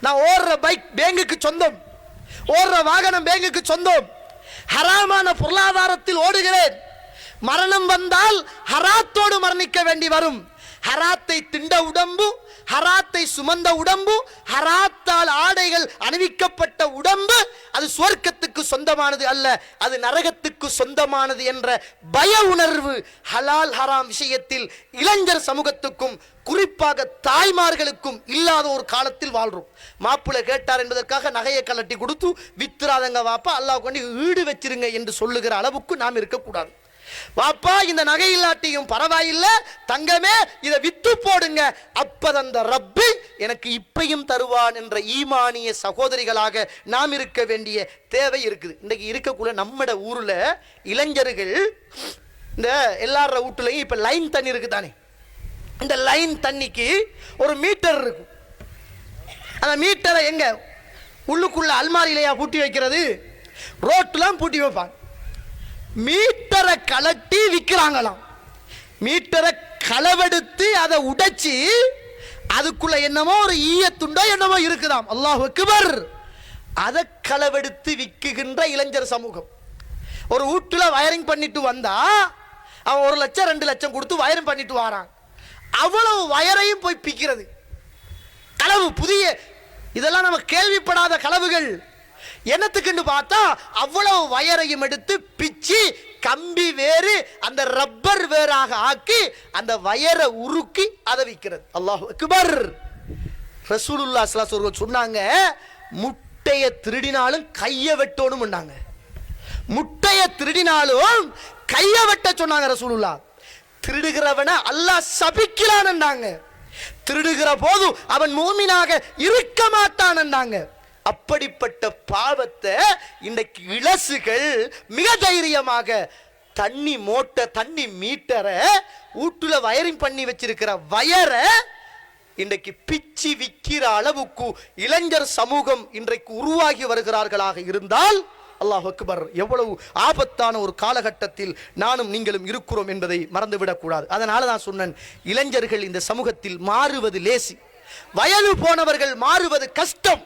நான் ஓடுற பைக் பேங்குக்கு சொந்தம், ஓடுற வாகனம் பேங்குக்கு சொந்தம், ஹராமான பொருளாதாரத்தில் ஓடுகிறேன். மரணம் வந்தால் ஹராத்தோடு மரணிக்க வேண்டி வரும். ஹராத்தை திண்ட உடம்பு, ஹராத்தை சுமந்த உடம்பு, ஹராத்தால் ஆடைகள் அணிவிக்கப்பட்ட உடம்பு, அது சுவர்க்கத்துக்கு சொந்தமானது அல்ல, அது நரகத்துக்கு சொந்தமானது என்ற பய உணர்வு ஹலால் ஹராம் விஷயத்தில் இளைஞர் சமூகத்துக்கும் குறிப்பாக தாய்மார்களுக்கும் இல்லாத ஒரு காலத்தில் வாழ்றோம். மாப்பிள்ளை கேட்டார் என்பதற்காக நகையை கலட்டி கொடுத்து வித்துறாதங்க வாப்பா, அல்லாஹ் கொண்டு ஈடு வச்சிருங்க என்று சொல்லுகிற அளவுக்கு நாம் இருக்கக்கூடாது. வாப்பா இந்த நகை இல்லாட்டியும் பரவாயில்லை, தங்கமே இதை வித்து போடுங்க, அப்பதந்த ரப்பு எனக்கு இப்பையும் தருவான் என்ற ஈமானிய சகோதரிகளாக நாம் இருக்க வேண்டிய தேவை இருக்குது. இன்றைக்கு இருக்கக்குள்ள நம்மட ஊர்ல இளைஞர்கள் இந்த எல்லார வீட்டுலையும் இப்ப லைன் தண்ணி இருக்கு தானே, இந்த லைன் தண்ணிக்கு ஒரு மீட்டர் இருக்கும். அந்த மீட்டரை எங்க உள்ளுக்குள்ள அல்மாரியிலையா பூட்டி வைக்கிறது, ரோட்டுலாம் பூட்டி வைப்பாங்க. மீட்டரை கலட்டி விற்கிறாங்களாம். மீட்டரை களவெடுத்து அதை உடைச்சி அதுக்குள்ள என்னமோ ஒரு ஈயத்துண்டோ என்னமோ இருக்குதாம். அல்லாஹ் அக்பர். அதை களவெடுத்து விற்குகின்ற இளைஞர் சமூகம். ஒரு வீட்டுல வயரிங் பண்ணிட்டு வந்தா அவன் 1 லட்சம் 2 லட்சம் கொடுத்து வயரிங் பண்ணிட்டு வரான். அவ்வளவு வயரையும் போய் பிக்கிறது. களவு புதிய, இதெல்லாம் நம்ம கேள்விப்படாத களவுகள். என்னத்துக்குன்னு பார்த்தா அவ்வளவு வயரையும் எடுத்து பிச்சு கம்பி வேறு அந்த ரப்பர் வேறாக ஆக்கி அந்த வயரை உருக்கி அதை விற்கிறது. அல்லாஹ் அக்பர். ரசூலுல்லாஹ் ஸல்லல்லாஹு அலைஹி வஸல்லம் சொன்னாங்க, முட்டைய திருடினாலும் கையை வெட்டணும்னாங்க. முட்டைய திருடினாலும் கையை வெட்ட சொன்னாங்க ரசூலுல்லாஹ். திருடுகிறவனை அல்லாஹ் சபிக்கிறான்ன்றாங்க. திருடுகிற போது அவன் மூமினாக இருக்க மாட்டான்ன்றாங்க. அப்படிப்பட்ட பாவத்தை இன்றைக்கு இளசுகள் மிக தைரியமாக தண்ணி மீட்டரை வீட்டுல வயரிங் பண்ணி வச்சிருக்கிற வயரை இன்றைக்கு பிச்சு விற்கிற அளவுக்கு இளைஞர் சமூகம் இன்றைக்கு உருவாகி வருகிறார்களாக இருந்தால் அல்லாஹ் அக்பர், எவ்வளவு ஆபத்தான ஒரு காலகட்டத்தில் நானும் நீங்களும் இருக்கிறோம் என்பதை மறந்துவிடக் கூடாது. அதனால தான் சொன்னேன், இளைஞர்கள் இந்த சமூகத்தில் மாறுவது லேசி, வயது போனவர்கள் மாறுவது கஷ்டம்.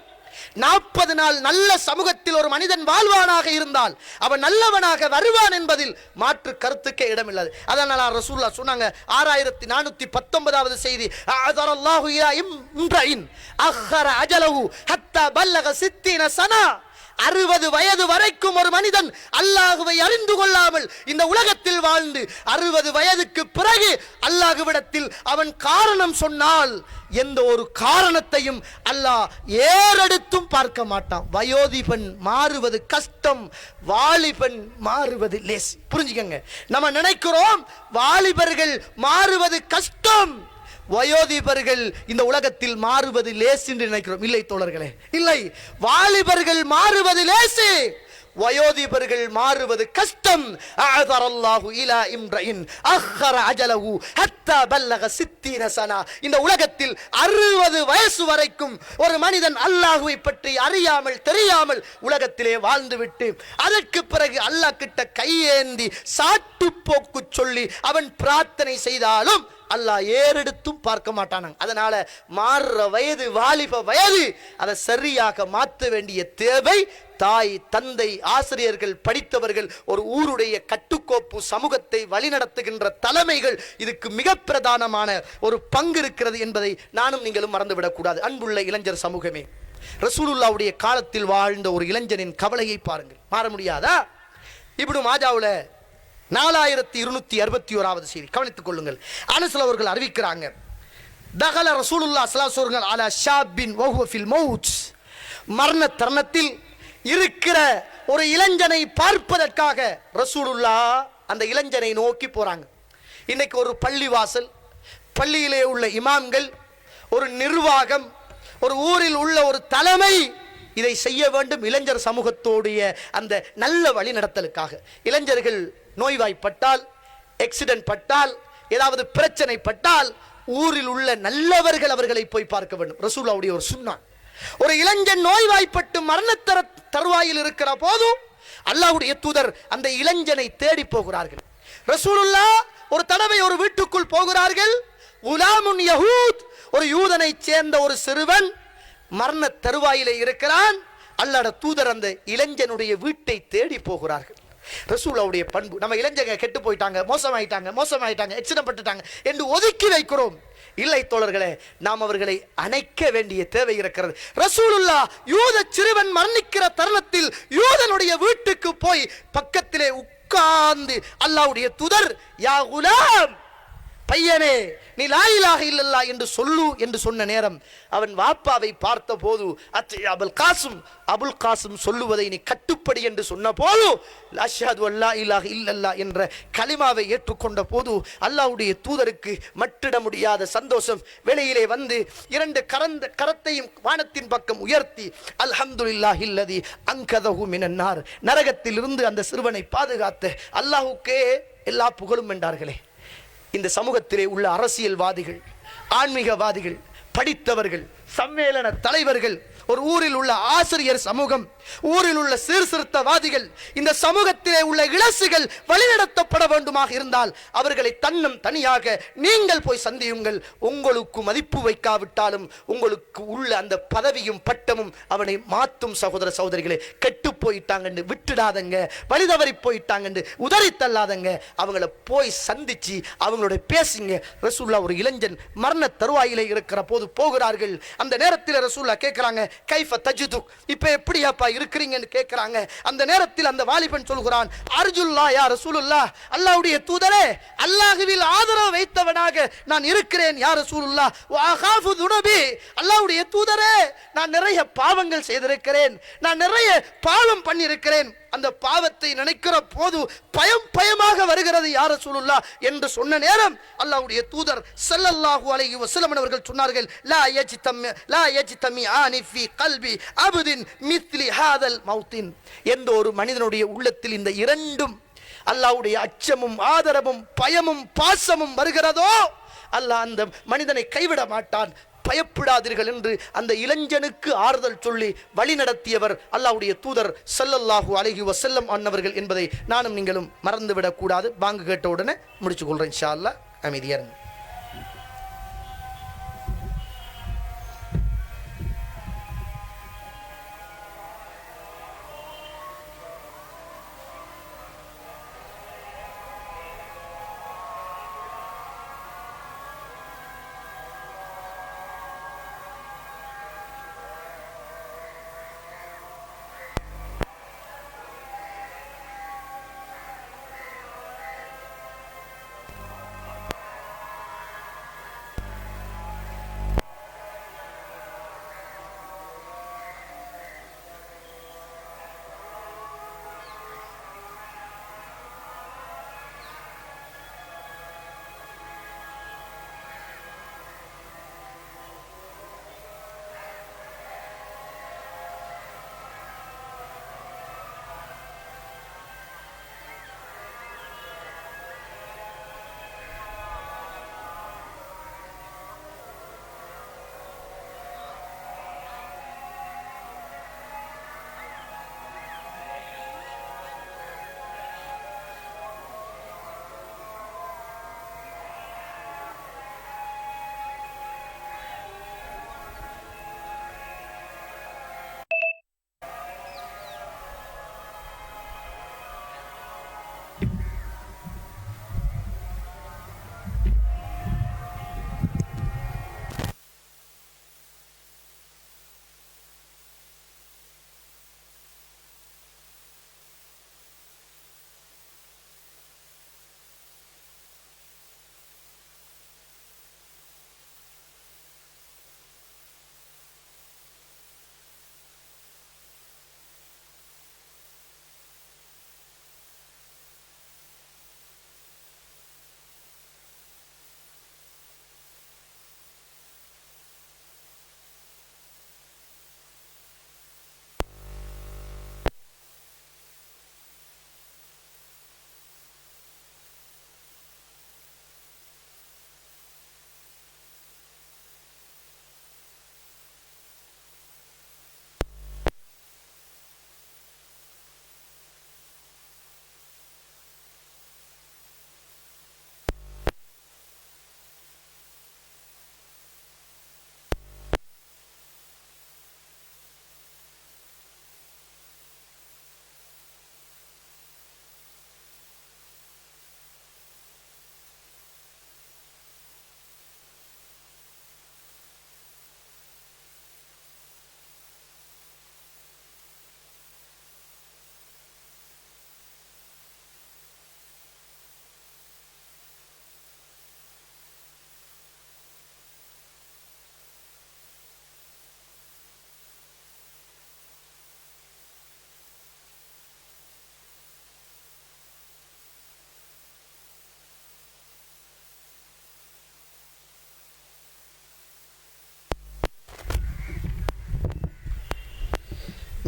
40 நாள் நல்ல சமூகத்தில் ஒரு மனிதன் வாழ்வானாக இருந்தால் அவன் நல்லவனாக வருவான் என்பதில் மாற்று கருத்துக்கே இடமில்லாது. அதனால ரசூலுல்லாஹ் சொன்னாங்க, 6419வது செய்தி, அஅதரல்லாஹு இலா இம்ரஇன் அஹ்ஹர அஜலஹு ஹத்தா பல்லக 60 சனா. 60 வயது வரைக்கும் ஒரு மனிதன் அல்லாஹுவை அறிந்து கொள்ளாமல் இந்த உலகத்தில் வாழ்ந்து 60 வயதுக்கு பிறகு அல்லாஹ்விடத்தில் அவன் காரணம் சொன்னால் எந்த ஒரு காரணத்தையும் அல்லாஹ் ஏறெடுத்தும் பார்க்க மாட்டான். வயோதிபன் மாறுவது கஷ்டம், வாலிபன் மாறுவது லேசி. புரிஞ்சுக்கங்க, நம்ம நினைக்கிறோம் வாலிபர்கள் மாறுவது கஷ்டம், வயோதிபர்கள் இந்த உலகத்தில் மாறுவது லேசு என்று நினைக்கிறோம். இல்லை தோழர்களே, இல்லை. வாலிபர்கள் மாறுவது லேசு, வயோதிபர்கள் மாறுவது கஷ்டம். அஅதரல்லாஹு இலா இம்ரஇன் அஹ்ஹர அஜலஹு ஹத்தா பல்லக 60 சனா. இந்த உலகத்தில் 60 வயசு வரைக்கும் ஒரு மனிதன் அல்லாஹ்வை பற்றி அறியாமல் தெரியாமல் உலகத்திலே வாழ்ந்துவிட்டு அதற்கு பிறகு அல்லாஹ் கிட்ட கையேந்தி சாட்டு போக்கு சொல்லி அவன் பிரார்த்தனை செய்தாலும் அல்லாஹ் ஏறெடுத்தும் பார்க்க மாட்டானாங்க. அதனால மாறுற வயது வாலிப வயது, அதை சரியாக மாற்ற வேண்டிய தேவை தாய், தந்தை, ஆசிரியர்கள், படித்தவர்கள், ஒரு ஊருடைய கட்டுக்கோப்பு, சமூகத்தை வழிநடத்துகின்ற தலைமைகள், இதுக்கு மிக பிரதானமான ஒரு பங்கு இருக்கிறது என்பதை நானும் நீங்களும் மறந்துவிடக் கூடாது. அன்புள்ள இளைஞர் சமூகமே, ரசூலுல்லாஹ்வுடைய காலத்தில் வாழ்ந்த ஒரு இளைஞனின் கவலையை பாருங்கள். மாற முடியாதா? இப்னு மாஜாவுல 4261வது செய்தி கவனித்துக் கொள்ளுங்கள். அனஸ் அவர்கள் அறிவிக்கிறாங்க, தகல ரசூலுல்லாஹ் ஸல்லல்லாஹு அலைஹி வஸல்லம் அலா ஷாபின் வஹுவ ஃபில் மௌத். மரண தருணத்தில் இருக்கிற ஒரு இளைஞனை பார்ப்பதற்காக ரசூலுல்லாஹ் அந்த இளைஞனை நோக்கி போறாங்க. இன்னைக்கு ஒரு பள்ளிவாசல், பள்ளியிலே உள்ள இமாம்கள், ஒரு நிர்வாகம், ஒரு ஊரில் உள்ள ஒரு தலைமை இதை செய்ய வேண்டும். இளைஞர் சமூகத்தோடைய அந்த நல்ல வழி நடத்தலுக்காக இளைஞர்கள் நோய்வாய்ப்பட்டால், ஆக்சிடென்ட் பட்டால், ஏதாவது பிரச்சனை பட்டால் ஊரில் உள்ள நல்லவர்கள் அவர்களை போய் பார்க்க வேண்டும். ரசூலுல்லாஹ்வுடைய ஒரு சுன்னா. ஒரு இளைஞன் நோய்வாய்ப்பட்டு மரணத்தர தருவாயில் இருக்கிற போதும் அல்லாஹ்வுடைய தூதர் அந்த இளைஞனை தேடி போகிறார்கள். ரசூலுல்லாஹ் ஒரு தடவை ஒரு வீட்டுக்குள் போகிறார்கள். குலாமுன் யஹூத், ஒரு யூதனை சேர்ந்த ஒரு சிறுவன் மரண தருவாயிலே இருக்கிறான். அல்லாஹ்வுடைய தூதர் அந்த இளைஞனுடைய வீட்டை தேடி போகிறார்கள். ரசூலுல்லாஹ்வுடைய பண்பு, நம்ம இளைஞங்க கெட்டு போயிட்டாங்க, மோசமாயிட்டாங்க, எச்சனப்பட்டுட்டாங்க என்று ஒதுக்கி வைக்கிறோம். இல்லை தோழர்களே, நாம் அவர்களை அணைக்க வேண்டிய தேவை இருக்கிறது. ரசூலுல்லாஹ் யூத சிறுவன் மரணிக்கிற தருணத்தில் யூதனுடைய வீட்டுக்கு போய் பக்கத்திலே உட்கார்ந்து அல்லாஹ்வுடைய தூதர், யா குலாம், பையனே நீ லா இலாஹ இல்லல்லாஹ் என்று சொல்லு என்று சொன்ன நேரம் அவன் வாப்பாவை பார்த்த போது, அபுல் காசிம் சொல்லுவதை நீ கட்டுப்படி என்று சொன்ன போது, அஷ்ஹது அல்லா இலாஹ இல்லல்லாஹ் என்ற கலிமாவை ஏற்றுக்கொண்ட போது அல்லாஹ்வுடைய தூதருக்கு மட்டிட முடியாத சந்தோஷம். வெளியிலே வந்து இரண்டு கரத்தையும் வானத்தின் பக்கம் உயர்த்தி, அல்ஹம்துலில்லாஹில்லதி அன்கதஹு மினன்னார், நரகத்தில் இருந்து அந்த சிறுவனை பாதுகாத்த அல்லாஹ்வுக்கே எல்லா புகழும் என்றார்களே. இந்த சமூகத்திலே உள்ள அரசியல்வாதிகள், ஆன்மீகவாதிகள், படித்தவர்கள், சம்மேளன தலைவர்கள், ஒரு ஊரில் உள்ள ஆசிரியர் சமூகம், ஊரில் உள்ள சீர்திருத்தவாதிகள், இந்த சமூகத்திலே உள்ள இளசுகள் வழிநடத்தப்பட வேண்டுமாக இருந்தால் அவர்களை தன்னம் தனியாக நீங்கள் போய் சந்தியுங்கள். உங்களுக்கு மதிப்பு வைக்காவிட்டாலும் உங்களுக்கு உள்ள அந்த பதவியும் பட்டமும் அவனை மாற்றும். சகோதர சகோதரிகளே, கெட்டு போயிட்டாங்கன்னு விட்டுடாதங்க, வழிதவறி போயிட்டாங்கன்னு உதறி தள்ளாதங்க. அவங்கள போய் சந்திச்சு அவங்களோட பேசுங்க. ரசூலுல்லாஹ் ஒரு இளைஞன் மரண தருவாயிலே இருக்கிற போது போகிறார்கள். அந்த நேரத்தில் ரசூலுல்லாஹ் கேட்கிறாங்க, கைஃப தஜிதுக், இப்ப எப்படியாப்பா இருக்கிறீங்கன்னு கேட்கிறாங்க. அந்த நேரத்தில் அந்த வாலிபன் சொல்கிறான், அர்ஜுல்லாஹ் யா ரசூலுல்லாஹ், அல்லாஹ்வுடைய தூதரே, அல்லாஹ்வில் ஆதரவு வைத்தவனாக நான் இருக்கிறேன் யா ரசூலுல்லாஹ். வ அகாஃபு துனபி, அல்லாஹ்வுடைய தூதரே, நான் நிறைய பாவங்கள் செய்திருக்கிறேன், நான் நிறைய பாவம் பண்ணியிருக்கிறேன். அந்த பாவத்தை நினைக்கிற போது பயமாக வருகிறது யா ரசூலுல்லாஹ் என்று சொன்ன நேரம் அல்லாஹ்வுடைய தூதர் ஸல்லல்லாஹு அலைஹி வஸல்லம் அவர்கள் சொன்னார்கள், லா யஜ்தமி ஆனி ஃபீ கல்பி அப்தின் மித்லி ஹாதல் மௌத்தின். எந்த ஒரு மனிதனுடைய உள்ளத்தில் இந்த இரண்டும், அல்லாஹ்வுடைய அச்சமும் ஆதரவும் பயமும் பாசமும் வருகிறதோ, அல்லாஹ் அந்த மனிதனை கைவிட மாட்டான். பயப்படாதீர்கள் என்று அந்த இளைஞனுக்கு ஆறுதல் சொல்லி வழி நடத்தியவர் அல்லாஹ்வுடைய தூதர் ஸல்லல்லாஹு அலைஹி வஸல்லம் அன்னவர்கள் என்பதை நானும் நீங்களும் மறந்துவிடக் கூடாது. பாங்கு கேட்ட உடனே முடிச்சு கொள்றேன் இன்ஷா அல்லாஹ். அமைதியா இருங்க.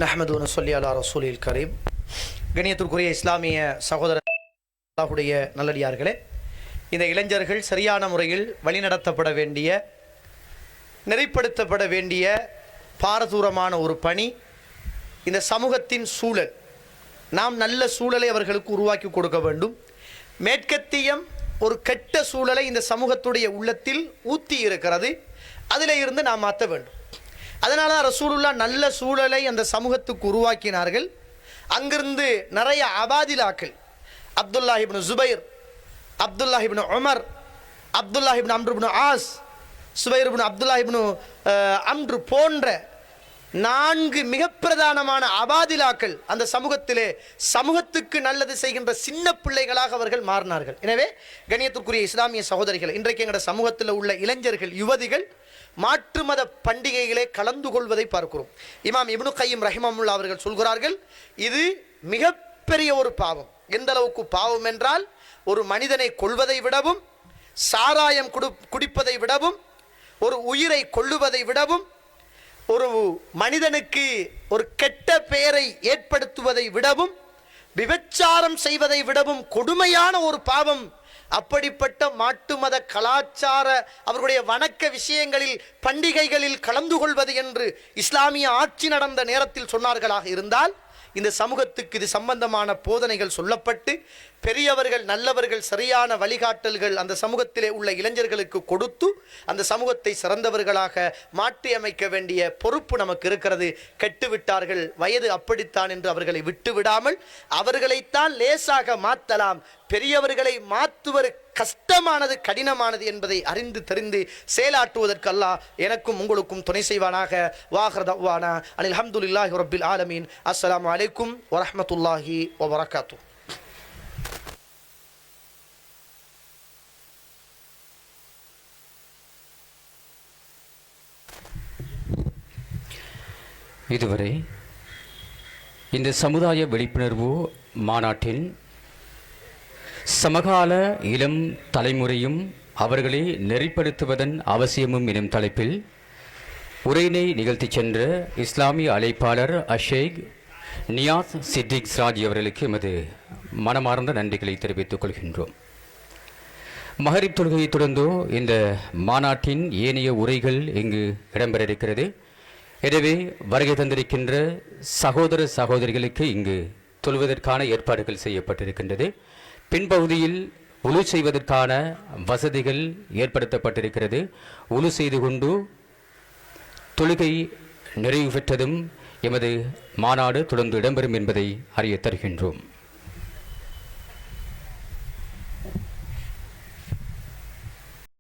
நஹ்மது நுஸல்லி அலா ரசூலில் கரீம். கணியத்திற்குரிய இஸ்லாமிய சகோதரர்களுடைய நல்லடியார்களே, இந்த இளைஞர்கள் சரியான முறையில் வழிநடத்தப்பட வேண்டிய, நெறிப்படுத்தப்பட வேண்டிய பாரதூரமான ஒரு பணி. இந்த சமூகத்தின் சூழல், நாம் நல்ல சூழலை அவர்களுக்கு உருவாக்கி கொடுக்க வேண்டும். மேற்கத்தியம் ஒரு கெட்ட சூழலை இந்த சமூகத்துடைய உள்ளத்தில் ஊற்றி இருக்கிறது, அதில் இருந்து நாம் மாற்ற வேண்டும். அதனால தான் ரசூலுல்லாஹ் நல்ல சூழலை அந்த சமூகத்துக்கு உருவாக்கினார்கள். அங்கிருந்து நிறைய அபாதிலாக்கள், அப்துல்லா இப்னு ஜுபைர், அப்துல்லா இப்னு உமர், அப்துல்லா இப்னு அம்ரு இப்னு ஆஸ், சுபைர் இப்னு அப்துல்லா இப்னு அம்ரு போன்ற 4 மிக பிரதானமான அபாதிலாக்கள் அந்த சமூகத்திலே சமூகத்துக்கு நல்லது செய்கின்ற சின்ன பிள்ளைகளாக அவர்கள் மாறினார்கள். எனவே கண்ணியத்திற்குரிய இஸ்லாமிய சகோதரிகள், இன்றைக்கு எங்களுடைய சமூகத்தில் உள்ள இளைஞர்கள், யுவதிகள் மாற்று மத பண்டிகைகளே கலந்து கொள்வதை பார்க்கிறோம். இமாம் இப்னு கையிம் ரஹிமஹுல்லாஹ் அவர்கள் சொல்கிறார்கள், இது மிகப்பெரிய ஒரு பாவம். எந்த அளவுக்கு பாவம் என்றால், ஒரு மனிதனை கொல்வதை விடவும், சாராயம் குடிப்பதை விடவும், ஒரு உயிரை கொல்லுவதை விடவும், ஒரு மனிதனுக்கு ஒரு கெட்ட பெயரை ஏற்படுத்துவதை விடவும், விபச்சாரம் செய்வதை விடவும் கொடுமையான ஒரு பாவம். அப்படிப்பட்ட மாட்டு மத கலாச்சார அவர்களுடைய வணக்க விஷயங்களில், பண்டிகைகளில் கலந்து கொள்வது என்று இஸ்லாமிய ஆட்சி நடந்த நேரத்தில் சொன்னார்களாக இருந்தால், இந்த சமூகத்துக்கு இது சம்பந்தமான போதனைகள் சொல்லப்பட்டு, பெரியவர்கள், நல்லவர்கள் சரியான வழிகாட்டல்கள் அந்த சமூகத்திலே உள்ள இளைஞர்களுக்கு கொடுத்து அந்த சமூகத்தை சிறந்தவர்களாக மாற்றி அமைக்க வேண்டிய பொறுப்பு நமக்கு இருக்கிறது. கெட்டுவிட்டார்கள், வயது அப்படித்தான் என்று அவர்களை விட்டு விடாமல் அவர்களைத்தான் லேசாக மாற்றலாம். பெரியவர்களை மாற்றுவது கஷ்டமானது, கடினமானது என்பதை அறிந்து தெரிந்து செயலாற்றுவதற்கு அல்லாஹ் எனக்கும் உங்களுக்கும் துணை செய்வானாக. வாஹிர் தஅவானா அனில் ஹம்துலில்லாஹி ரப்பில் ஆலமீன். அஸ்ஸலாமு அலைக்கும் வரஹ்மத்துல்லாஹி வபரகாத்துஹு. இதுவரை இந்த சமுதாய விழிப்புணர்வு மாநாட்டில் சமகால இளம் தலைமுறையும் அவர்களை நெறிப்படுத்துவதன் அவசியமும் எனும் தலைப்பில் உரையினை நிகழ்த்தி சென்ற இஸ்லாமிய அழைப்பாளர் அஷேக் நியாஸ் சித்திக் ராஜி அவர்களுக்கு எமது மனமார்ந்த நன்றிகளை தெரிவித்துக் கொள்கின்றோம். மகரிப் தொழுகையை தொடர்ந்து இந்த மாநாட்டின் ஏனைய உரைகள் இங்கு இடம்பெற இருக்கிறது. எனவே வருகை தந்திருக்கின்ற சகோதர சகோதரிகளுக்கு இங்கு தொழுவதற்கான ஏற்பாடுகள் செய்யப்பட்டிருக்கின்றது. பின்பகுதியில் உழு செய்வதற்கான வசதிகள் ஏற்படுத்தப்பட்டிருக்கிறது. உழு செய்து கொண்டு தொழுகை நிறைவு பெற்றதும் எமது மாநாடு தொடர்ந்து இடம்பெறும் என்பதை அறிய தருகின்றோம்.